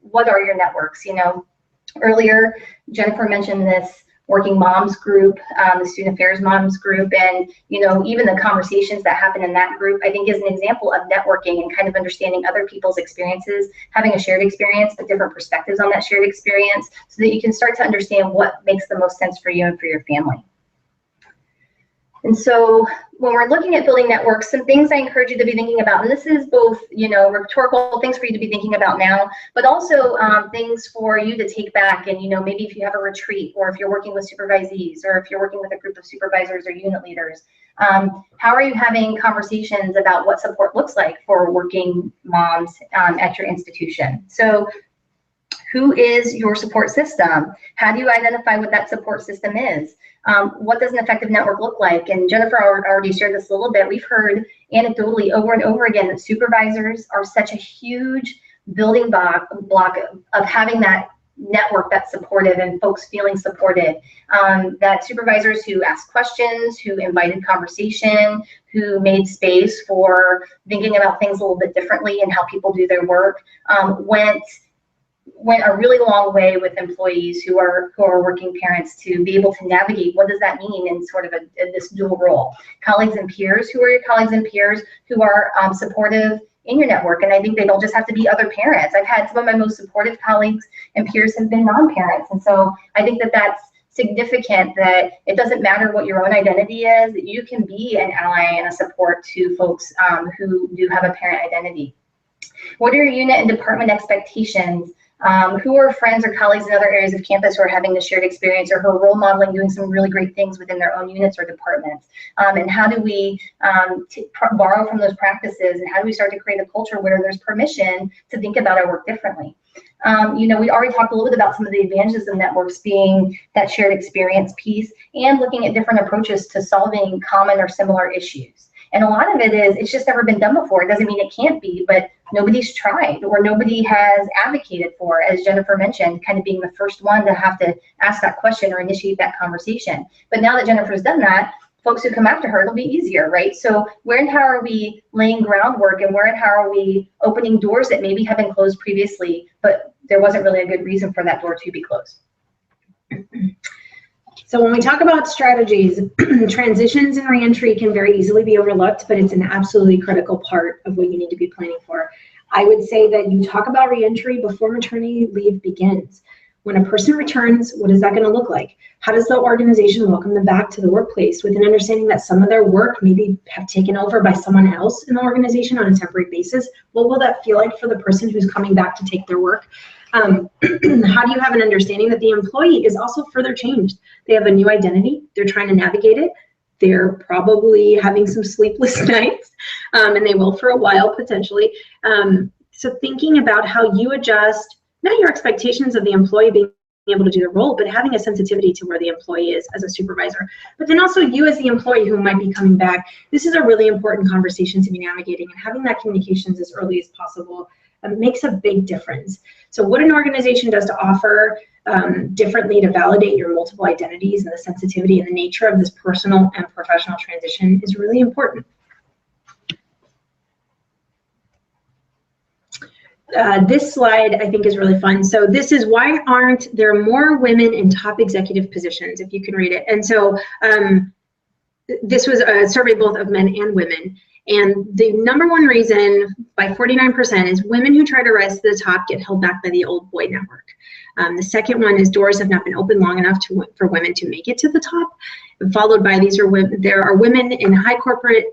what are your networks. You know, earlier, Jennifer mentioned this working moms group, the student affairs moms group, and, you know, even the conversations that happen in that group, I think is an example of networking and kind of understanding other people's experiences, having a shared experience, but different perspectives on that shared experience, so that you can start to understand what makes the most sense for you and for your family. And so when we're looking at building networks, some things I encourage you to be thinking about, and this is both, you know, rhetorical things for you to be thinking about now, but also things for you to take back. And, you know, maybe if you have a retreat, or if you're working with supervisees, or if you're working with a group of supervisors or unit leaders, how are you having conversations about what support looks like for working moms at your institution? So who is your support system? How do you identify what that support system is? What does an effective network look like? And Jennifer already shared this a little bit. We've heard anecdotally over and over again that supervisors are such a huge building block of having that network that's supportive and folks feeling supported. That supervisors who asked questions, who invited conversation, who made space for thinking about things a little bit differently and how people do their work, went a really long way with employees who are working parents to be able to navigate what does that mean in sort of this dual role. Colleagues and peers, who are your colleagues and peers who are supportive in your network? And I think they don't just have to be other parents. I've had some of my most supportive colleagues and peers have been non-parents. And so I think that that's significant, that it doesn't matter what your own identity is, that you can be an ally and a support to folks who do have a parent identity. What are your unit and department expectations? Who are friends or colleagues in other areas of campus who are having the shared experience, or who are role modeling, doing some really great things within their own units or departments? And how do we borrow from those practices, and how do we start to create a culture where there's permission to think about our work differently? You know, we already talked a little bit about some of the advantages of networks being that shared experience piece, and looking at different approaches to solving common or similar issues. And a lot of it is, it's just never been done before. It doesn't mean it can't be, but nobody's tried, or nobody has advocated for, as Jennifer mentioned, kind of being the first one to have to ask that question or initiate that conversation. But now that Jennifer's done that, folks who come after her, it'll be easier, right? So where and how are we laying groundwork, and where and how are we opening doors that maybe have been closed previously, but there wasn't really a good reason for that door to be closed? So when we talk about strategies, transitions and reentry can very easily be overlooked, but it's an absolutely critical part of what you need to be planning for. I would say that you talk about reentry before maternity leave begins. When a person returns, what is that going to look like? How does the organization welcome them back to the workplace, with an understanding that some of their work maybe have taken over by someone else in the organization on a temporary basis? What will that feel like for the person who's coming back to take their work? How do you have an understanding that the employee is also further changed? They have a new identity, they're trying to navigate it, they're probably having some sleepless nights, and they will for a while potentially. So thinking about how you adjust, not your expectations of the employee being able to do the role, but having a sensitivity to where the employee is as a supervisor. But then also you as the employee who might be coming back, this is a really important conversation to be navigating, and having that communications as early as possible makes a big difference. So what an organization does to offer differently to validate your multiple identities and the sensitivity and the nature of this personal and professional transition is really important. This slide I think is really fun. So this is why aren't there more women in top executive positions, if you can read it. And so this was a survey both of men and women. And the #1 reason by 49% is women who try to rise to the top get held back by the old boy network. The second one is doors have not been open long enough for women to make it to the top. Followed by there are women in high corporate,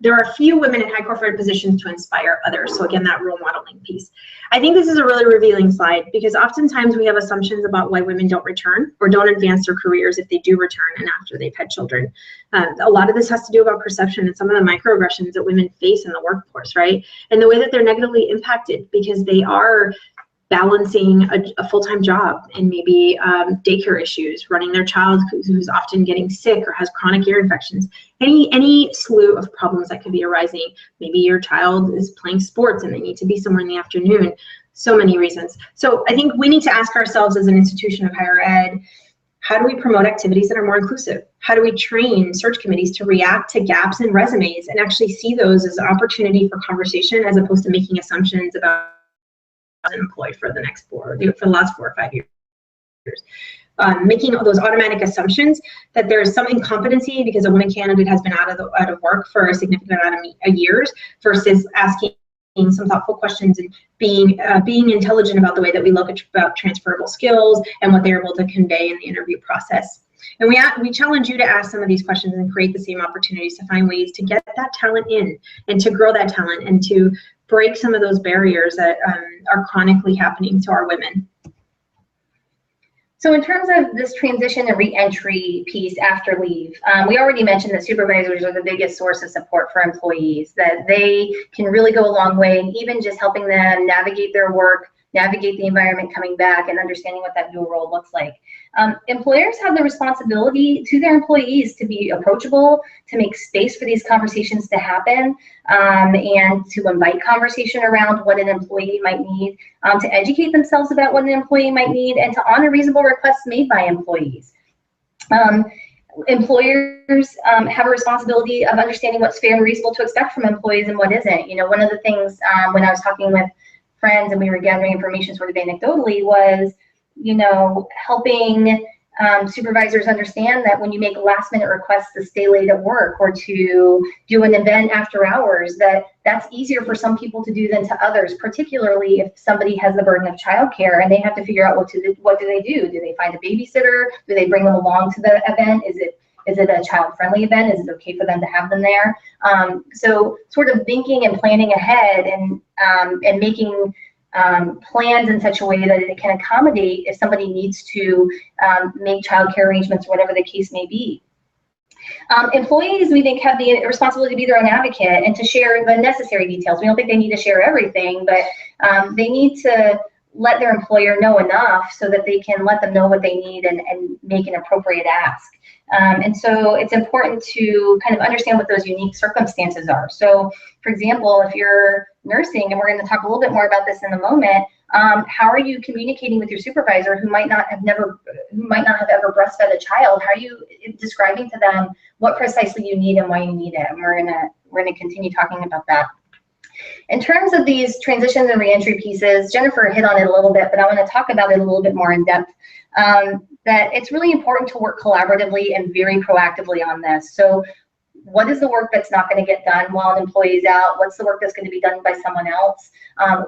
there are few women in high corporate positions to inspire others. So again, that role modeling piece. I think this is a really revealing slide because oftentimes we have assumptions about why women don't return or don't advance their careers if they do return and after they've had children. A lot of this has to do about perception and some of the microaggressions that women face in the workforce, right? And the way that they're negatively impacted because they are balancing a full-time job and maybe daycare issues, running their child who's often getting sick or has chronic ear infections, any slew of problems that could be arising. Maybe your child is playing sports and they need to be somewhere in the afternoon. So many reasons. So I think we need to ask ourselves as an institution of higher ed, how do we promote activities that are more inclusive? How do we train search committees to react to gaps in resumes and actually see those as an opportunity for conversation as opposed to making assumptions about an employee for the next for the last 4 or 5 years. Making those automatic assumptions that there's some incompetency because a woman candidate has been out of work for a significant amount of years versus asking some thoughtful questions and being intelligent about the way that we look about transferable skills and what they're able to convey in the interview process. And we challenge you to ask some of these questions and create the same opportunities to find ways to get that talent in and to grow that talent and to break some of those barriers that are chronically happening to our women. So in terms of this transition and re-entry piece after leave, we already mentioned that supervisors are the biggest source of support for employees, that they can really go a long way, and even just helping them navigate their work, navigate the environment coming back, and understanding what that new role looks like. Employers have the responsibility to their employees to be approachable, to make space for these conversations to happen, and to invite conversation around what an employee might need, to educate themselves about what an employee might need, and to honor reasonable requests made by employees. Employers have a responsibility of understanding what's fair and reasonable to expect from employees and what isn't. You know, one of the things when I was talking with friends and we were gathering information sort of anecdotally was, you know, helping supervisors understand that when you make last minute requests to stay late at work or to do an event after hours, that's easier for some people to do than to others, particularly if somebody has the burden of childcare and they have to figure out what do they do? Do they find a babysitter? Do they bring them along to the event? Is it a child-friendly event? Is it okay for them to have them there? So sort of thinking and planning ahead and making plans in such a way that it can accommodate if somebody needs to make childcare arrangements, whatever the case may be. Employees, we think, have the responsibility to be their own advocate and to share the necessary details. We don't think they need to share everything, but they need to let their employer know enough so that they can let them know what they need and make an appropriate ask. And so it's important to kind of understand what those unique circumstances are. So, for example, if you're nursing, and we're going to talk a little bit more about this in a moment, how are you communicating with your supervisor who might not have ever breastfed a child? How are you describing to them what precisely you need and why you need it? And we're gonna continue talking about that. In terms of these transitions and reentry pieces, Jennifer hit on it a little bit, but I want to talk about it a little bit more in depth. That it's really important to work collaboratively and very proactively on this. So what is the work that's not going to get done while an employee is out? What's the work that's going to be done by someone else?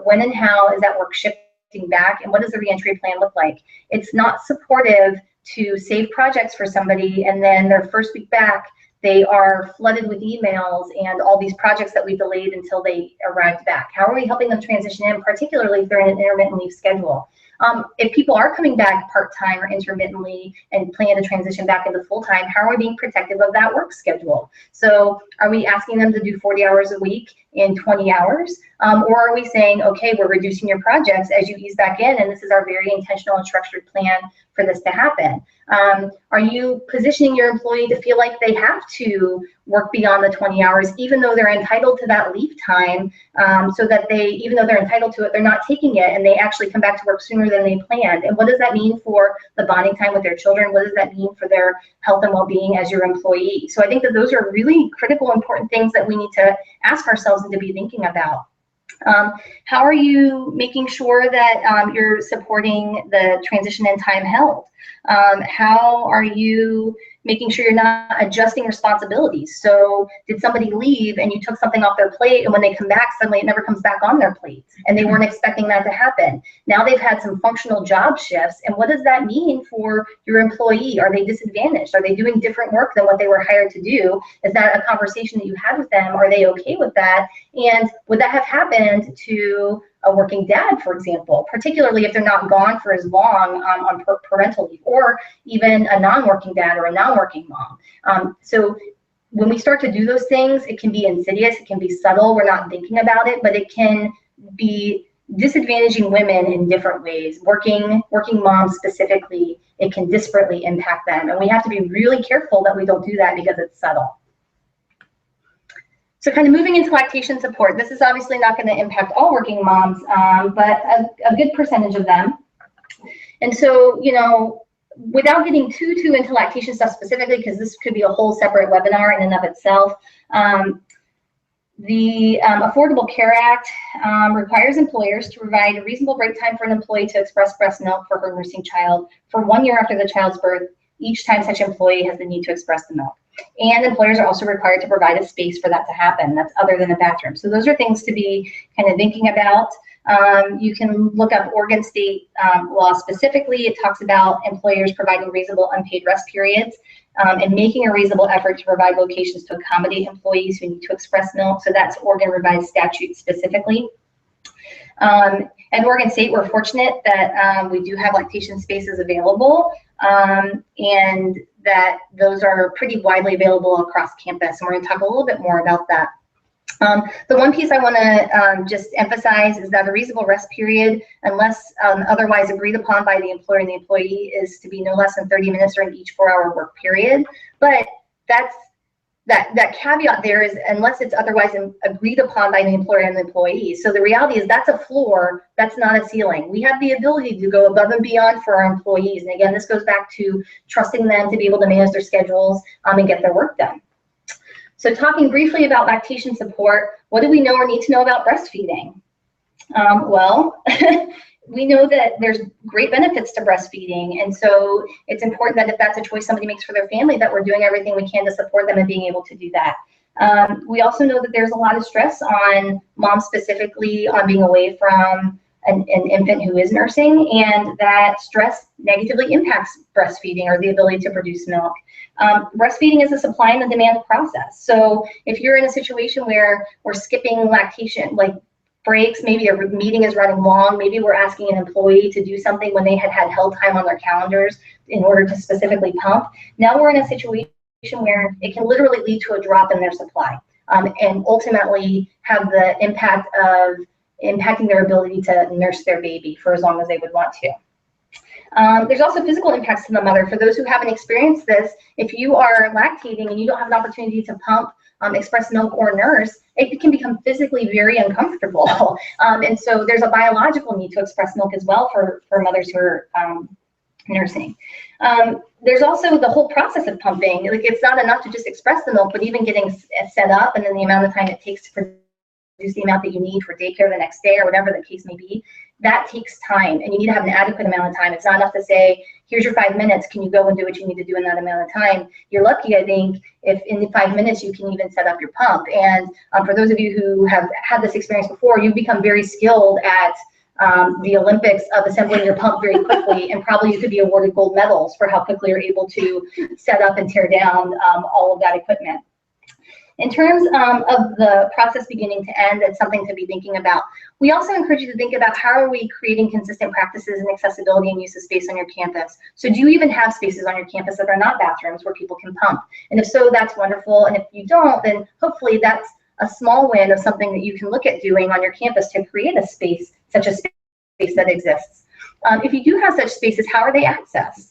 When and how is that work shifting back? And what does the reentry plan look like? It's not supportive to save projects for somebody and then their first week back, they are flooded with emails and all these projects that we delayed until they arrived back. How are we helping them transition in, particularly if they're in an intermittent leave schedule? If people are coming back part-time or intermittently and plan to transition back into full-time, how are we being protective of that work schedule? So are we asking them to do 40 hours a week in 20 hours? Or are we saying, okay, we're reducing your projects as you ease back in, and this is our very intentional and structured plan for this to happen? Are you positioning your employee to feel like they have to work beyond the 20 hours, even though they're entitled to that leave time, so that even though they're entitled to it, they're not taking it and they actually come back to work sooner than they planned? And what does that mean for the bonding time with their children? What does that mean for their health and well-being as your employee? So I think that those are really critical, important things that we need to ask ourselves and to be thinking about. How are you making sure that you're supporting the transition and time held? How are you making sure you're not adjusting responsibilities. So did somebody leave and you took something off their plate, and when they come back, suddenly it never comes back on their plate, and they weren't expecting that to happen. Now they've had some functional job shifts, and what does that mean for your employee? Are they disadvantaged? Are they doing different work than what they were hired to do? Is that a conversation that you had with them? Are they okay with that? And would that have happened to a working dad, for example, particularly if they're not gone for as long on parental leave, or even a non-working dad or a non-working mom. So when we start to do those things, it can be insidious, it can be subtle, we're not thinking about it, but it can be disadvantaging women in different ways. Working moms specifically, it can disparately impact them, and we have to be really careful that we don't do that because it's subtle. So kind of moving into lactation support, this is obviously not going to impact all working moms, but a good percentage of them. And so, you know, without getting too into lactation stuff specifically, because this could be a whole separate webinar in and of itself, the Affordable Care Act requires employers to provide a reasonable break time for an employee to express breast milk for her nursing child for 1 year after the child's birth, each time such employee has the need to express the milk. And employers are also required to provide a space for that to happen that's other than a bathroom. So those are things to be kind of thinking about. You can look up Oregon state law specifically. It talks about employers providing reasonable unpaid rest periods and making a reasonable effort to provide locations to accommodate employees who need to express milk. So that's Oregon revised statute specifically. At Oregon State, we're fortunate that we do have lactation spaces available, and that those are pretty widely available across campus. And we're going to talk a little bit more about that. The one piece I want to just emphasize is that a reasonable rest period, unless otherwise agreed upon by the employer and the employee, is to be no less than 30 minutes during each 4-hour work period. But that caveat there is unless it's otherwise agreed upon by the employer and the employee. So the reality is that's a floor, that's not a ceiling. We have the ability to go above and beyond for our employees. And again, this goes back to trusting them to be able to manage their schedules and get their work done. So talking briefly about lactation support, what do we know or need to know about breastfeeding? Well, we know that there's great benefits to breastfeeding, and so it's important that if that's a choice somebody makes for their family, that we're doing everything we can to support them in being able to do that. We also know that there's a lot of stress on moms specifically on being away from an infant who is nursing, and that stress negatively impacts breastfeeding or the ability to produce milk. Breastfeeding is a supply and a demand process. So if you're in a situation where we're skipping lactation, like breaks, maybe a meeting is running long, maybe we're asking an employee to do something when they had held time on their calendars in order to specifically pump. Now we're in a situation where it can literally lead to a drop in their supply, and ultimately have the impact of impacting their ability to nurse their baby for as long as they would want to. There's also physical impacts to the mother. For those who haven't experienced this, if you are lactating and you don't have an opportunity to pump, express milk, or nurse, it can become physically very uncomfortable. And so there's a biological need to express milk as well for mothers who are nursing. There's also the whole process of pumping. Like, it's not enough to just express the milk, but even getting set up and then the amount of time it takes to produce the amount that you need for daycare the next day or whatever the case may be, that takes time, and you need to have an adequate amount of time. It's not enough to say, here's your 5 minutes, can you go and do what you need to do in that amount of time? You're lucky, I think, if in the 5 minutes you can even set up your pump. And for those of you who have had this experience before, you've become very skilled at the Olympics of assembling your pump very quickly, and probably you could be awarded gold medals for how quickly you're able to set up and tear down all of that equipment. In terms of the process beginning to end, it's something to be thinking about. We also encourage you to think about how are we creating consistent practices in accessibility and use of space on your campus. So do you even have spaces on your campus that are not bathrooms where people can pump? And if so, that's wonderful. And if you don't, then hopefully that's a small win of something that you can look at doing on your campus to create a space, such a space that exists. If you do have such spaces, how are they accessed?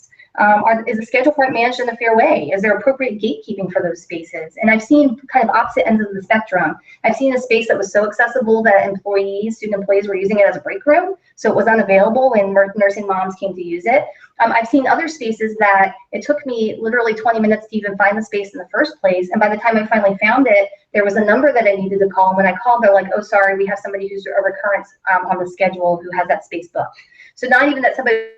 Is the schedule for it managed in a fair way? Is there appropriate gatekeeping for those spaces? And I've seen kind of opposite ends of the spectrum. I've seen a space that was so accessible that student employees were using it as a break room, so it was unavailable when nursing moms came to use it. I've seen other spaces that it took me literally 20 minutes to even find the space in the first place, and by the time I finally found it, there was a number that I needed to call, and when I called, they're like, oh, sorry, we have somebody who's a recurrence on the schedule who has that space booked. So not even that somebody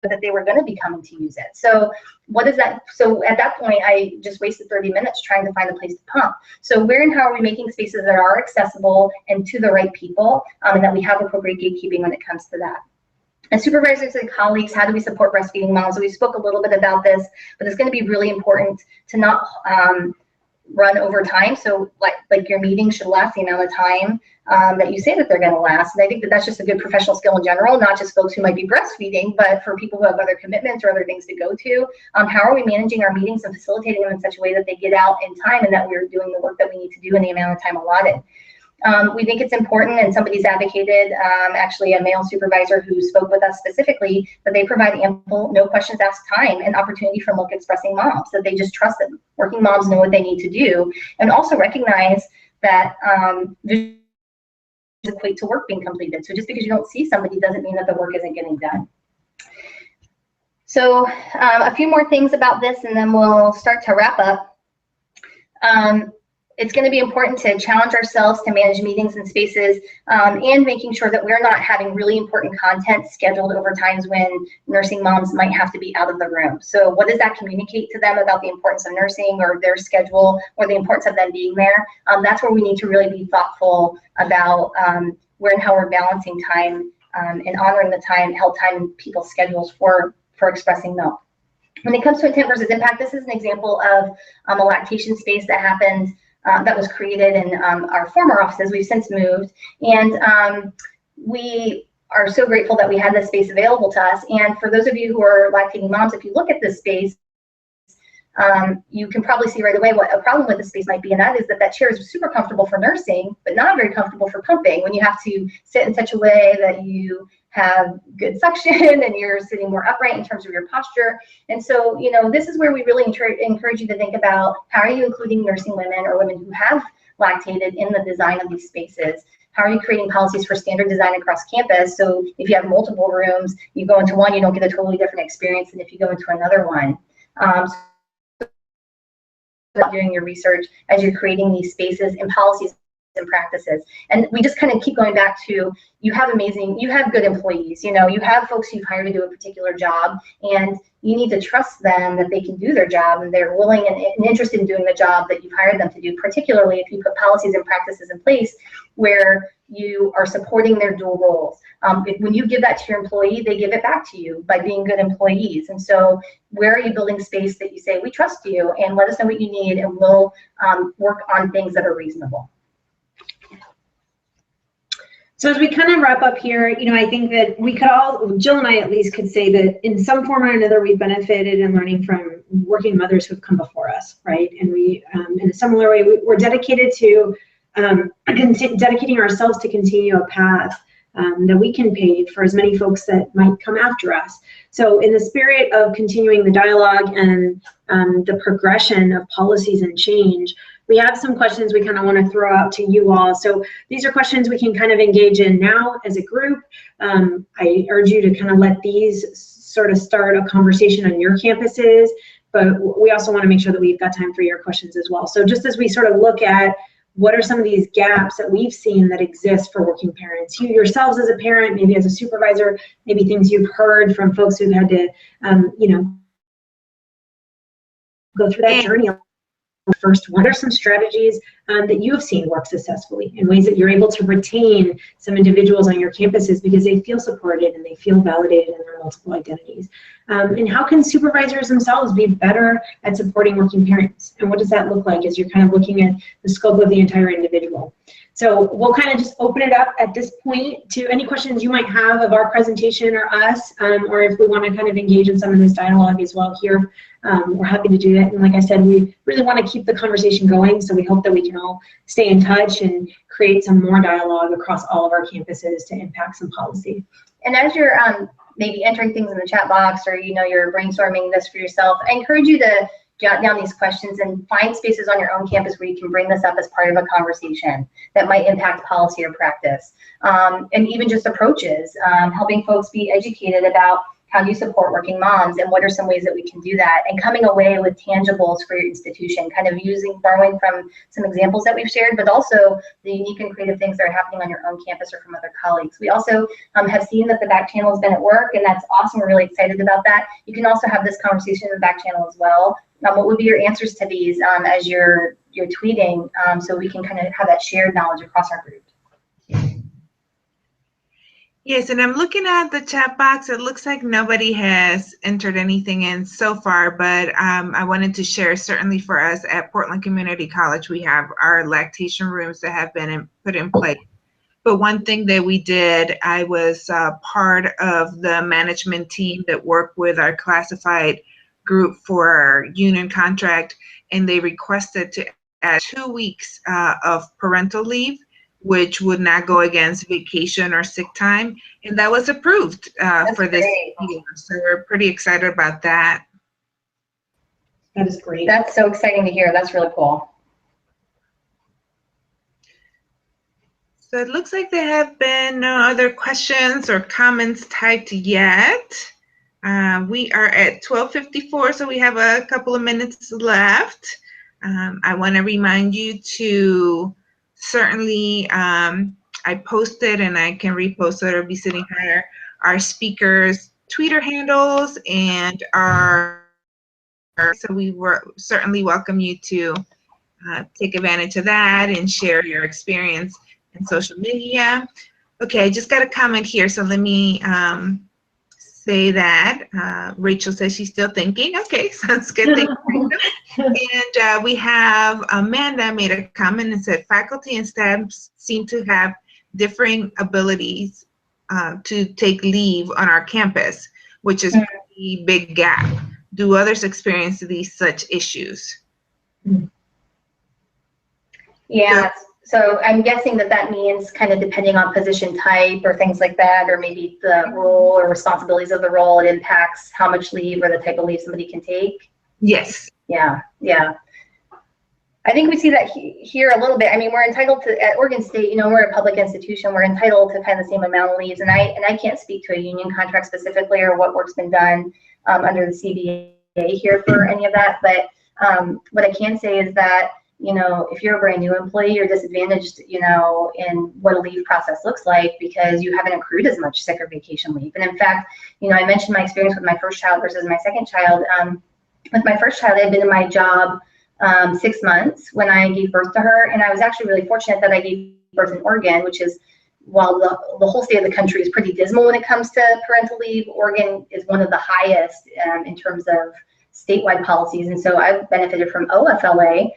that they were going to be coming to use it. So what is that? So at that point, I just wasted 30 minutes trying to find a place to pump. So where and how are we making spaces that are accessible and to the right people, and that we have appropriate gatekeeping when it comes to that? And supervisors and colleagues, how do we support breastfeeding moms? So we spoke a little bit about this, but it's going to be really important to not run over time. So like your meeting should last the amount of time that you say that they're going to last. And I think that that's just a good professional skill in general, not just folks who might be breastfeeding, but for people who have other commitments or other things to go to. How are we managing our meetings and facilitating them in such a way that they get out in time and that we're doing the work that we need to do in the amount of time allotted? We think it's important, and somebody's advocated, actually a male supervisor who spoke with us specifically, that they provide ample, no questions asked time and opportunity for milk expressing moms, that they just trust that working moms know what they need to do, and also recognize that equate to work being completed. So just because you don't see somebody doesn't mean that the work isn't getting done. So a few more things about this, and then we'll start to wrap up. It's going to be important to challenge ourselves to manage meetings and spaces, and making sure that we're not having really important content scheduled over times when nursing moms might have to be out of the room. So what does that communicate to them about the importance of nursing or their schedule or the importance of them being there? That's where we need to really be thoughtful about where and how we're balancing time and honoring the time, held time in people's schedules for expressing milk. When it comes to intent versus impact, this is an example of a lactation space that happened that was created in our former offices. We've since moved, and we are so grateful that we had this space available to us. And for those of you who are lactating moms, if you look at this space, you can probably see right away what a problem with the space might be, and that is that chair is super comfortable for nursing, but not very comfortable for pumping, when you have to sit in such a way that you have good suction and you're sitting more upright in terms of your posture. And so, you know, this is where we really encourage you to think about how are you including nursing women or women who have lactated in the design of these spaces. How are you creating policies for standard design across campus? So if you have multiple rooms, you go into one, you don't get a totally different experience than if you go into another one. Doing your research as you're creating these spaces and policies and practices. And we just kind of keep going back to, you have good employees, you know, you have folks you've hired to do a particular job, and you need to trust them that they can do their job and they're willing and interested in doing the job that you've hired them to do, particularly if you put policies and practices in place where you are supporting their dual roles. When you give that to your employee, they give it back to you by being good employees. And so where are you building space that you say, we trust you and let us know what you need, and we'll work on things that are reasonable. So as we kind of wrap up here, you know, I think that we could all, Jill and I at least, could say that in some form or another, we've benefited in learning from working mothers who've come before us, right? And we, in a similar way, we're dedicated to dedicating ourselves to continue a path that we can pave for as many folks that might come after us. So in the spirit of continuing the dialogue and the progression of policies and change, we have some questions we kind of want to throw out to you all. So these are questions we can kind of engage in now as a group. I urge you to kind of let these sort of start a conversation on your campuses, but we also want to make sure that we've got time for your questions as well. So just as we sort of look at what are some of these gaps that we've seen that exist for working parents, you yourselves as a parent, maybe as a supervisor, maybe things you've heard from folks who've had to, you know, go through that journey. First, what are some strategies that you have seen work successfully in ways that you're able to retain some individuals on your campuses because they feel supported and they feel validated in their multiple identities? And how can supervisors themselves be better at supporting working parents? And what does that look like as you're kind of looking at the scope of the entire individual? So we'll kind of just open it up at this point to any questions you might have of our presentation or us, or if we want to kind of engage in some of this dialogue as well here, we're happy to do that. And like I said, we really want to keep the conversation going, so we hope that we can all stay in touch and create some more dialogue across all of our campuses to impact some policy. And as you're maybe entering things in the chat box, or you know, you're brainstorming this for yourself, I encourage you to jot down these questions and find spaces on your own campus where you can bring this up as part of a conversation that might impact policy or practice. And even just approaches, helping folks be educated about How do you support working moms? And what are some ways that we can do that? And coming away with tangibles for your institution, kind of borrowing from some examples that we've shared, but also the unique and creative things that are happening on your own campus or from other colleagues. We also have seen that the back channel has been at work, and that's awesome. We're really excited about that. You can also have this conversation in the back channel as well. What would be your answers to these as you're tweeting, so we can kind of have that shared knowledge across our group? Yes, and I'm looking at the chat box. It looks like nobody has entered anything in so far, but I wanted to share, certainly for us at Portland Community College, we have our lactation rooms that have been put in place. But one thing that we did, I was part of the management team that worked with our classified group for our union contract, and they requested to add 2 weeks of parental leave, which would not go against vacation or sick time, and that was approved for this year. So we're pretty excited about that. That is great. That's so exciting to hear. That's really cool. So it looks like there have been no other questions or comments typed yet. We are at 12:54, so we have a couple of minutes left. I want to remind you to certainly, I posted, and I can repost it or be sitting here, our speakers' Twitter handles and so we certainly welcome you to take advantage of that and share your experience in social media. Okay, I just got a comment here, so let me say that. Rachel says she's still thinking. Okay, sounds good. Thank you. And we have Amanda made a comment and said, faculty and staff seem to have differing abilities to take leave on our campus, which is a pretty big gap. Do others experience these such issues? Yeah, so I'm guessing that means kind of depending on position type or things like that, or maybe the role or responsibilities of the role, it impacts how much leave or the type of leave somebody can take. Yes. Yeah. I think we see that here a little bit. I mean, we're entitled to, at Oregon State, we're a public institution, we're entitled to kind of the same amount of leaves, and I can't speak to a union contract specifically or what work's been done under the CBA here for any of that, but what I can say is that if you're a brand new employee, you're disadvantaged, in what a leave process looks like because you haven't accrued as much sick or vacation leave. And in fact, I mentioned my experience with my first child versus my second child. With my first child, I had been in my job 6 months when I gave birth to her, and I was actually really fortunate that I gave birth in Oregon, which is, while the whole state of the country is pretty dismal when it comes to parental leave, Oregon is one of the highest in terms of statewide policies. And so I benefited from OWHE,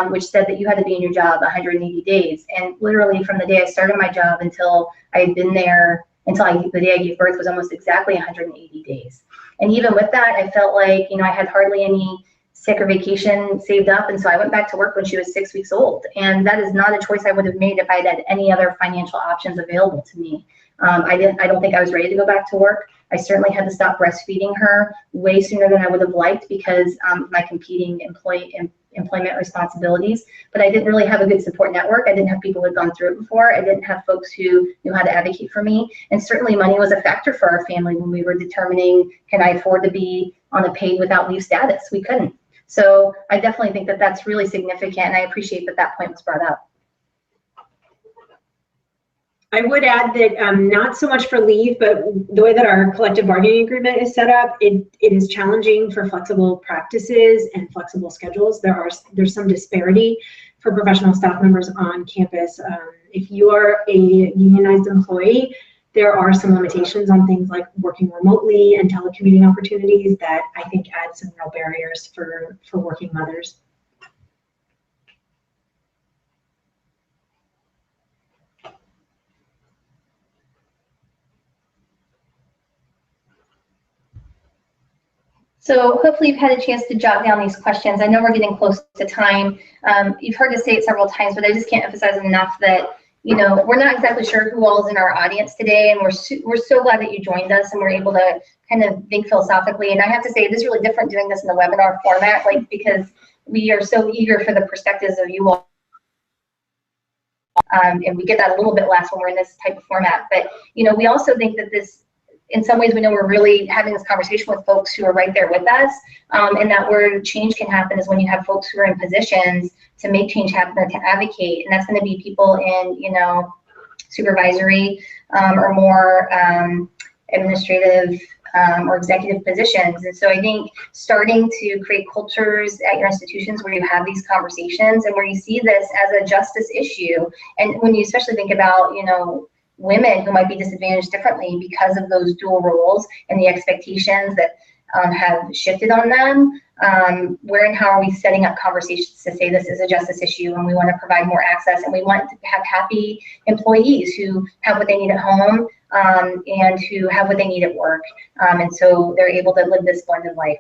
which said that you had to be in your job 180 days. And literally from the day I started my job until I had been there, the day I gave birth was almost exactly 180 days. And even with that, I felt like, I had hardly any sick or vacation saved up. And so I went back to work when she was 6 weeks old. And that is not a choice I would have made if I'd had any other financial options available to me. I don't think I was ready to go back to work. I certainly had to stop breastfeeding her way sooner than I would have liked because of my competing employment responsibilities. But I didn't really have a good support network. I didn't have people who had gone through it before. I didn't have folks who knew how to advocate for me. And certainly money was a factor for our family when we were determining, can I afford to be on a paid without leave status? We couldn't. So I definitely think that that's really significant, and I appreciate that that point was brought up. I would add that not so much for leave, but the way that our collective bargaining agreement is set up, it is challenging for flexible practices and flexible schedules. There's some disparity for professional staff members on campus. If you are a unionized employee, there are some limitations on things like working remotely and telecommuting opportunities that I think add some real barriers for working mothers. So hopefully you've had a chance to jot down these questions. I know we're getting close to time. You've heard us say it several times, but I just can't emphasize enough that we're not exactly sure who all is in our audience today, and we're so glad that you joined us and we're able to kind of think philosophically. And I have to say, this is really different doing this in the webinar format, because we are so eager for the perspectives of you all. And we get that a little bit less when we're in this type of format. But we also think that this in some ways we know we're really having this conversation with folks who are right there with us, and that where change can happen is when you have folks who are in positions to make change happen or to advocate, and that's going to be people in, you know, supervisory or more administrative or executive positions. And so I think starting to create cultures at your institutions where you have these conversations and where you see this as a justice issue, and when you especially think about, you know, women who might be disadvantaged differently because of those dual roles and the expectations that have shifted on them, where and how are we setting up conversations to say this is a justice issue and we want to provide more access and we want to have happy employees who have what they need at home and who have what they need at work, and so they're able to live this blended life.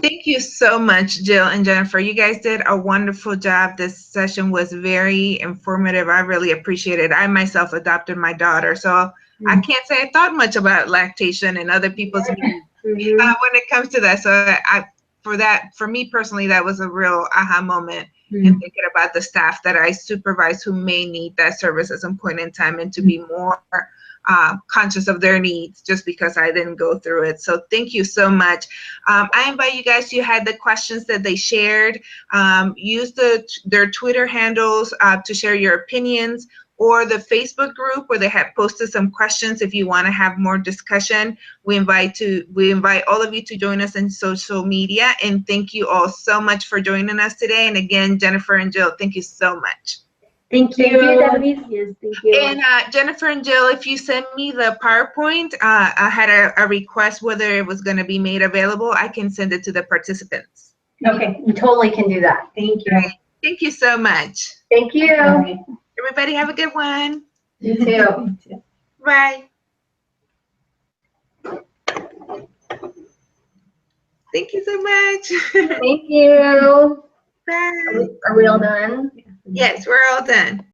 Thank you so much, Jill and Jennifer. You guys did a wonderful job. This session was very informative. I really appreciate it. I myself adopted my daughter, so I can't say I thought much about lactation and other people's needs when it comes to that. So for me personally, that was a real aha moment in thinking about the staff that I supervise who may need that service at some point in time, and to be more conscious of their needs just because I didn't go through it. So thank you so much. I invite you guys, you had the questions that they shared. Use their Twitter handles to share your opinions, or the Facebook group where they have posted some questions if you want to have more discussion. We invite all of you to join us in social media, and thank you all so much for joining us today. And again, Jennifer and Jill, thank you so much. Thank you. Thank you, Yes, thank you. And Jennifer and Jill, if you send me the PowerPoint, I had a request whether it was going to be made available. I can send it to the participants. Okay, you totally can do that. Thank you. Great. Thank you so much. Thank you. Bye. Everybody have a good one. You too. Bye. Thank you so much. Thank you. Bye. Are we all done? Yes, we're all done.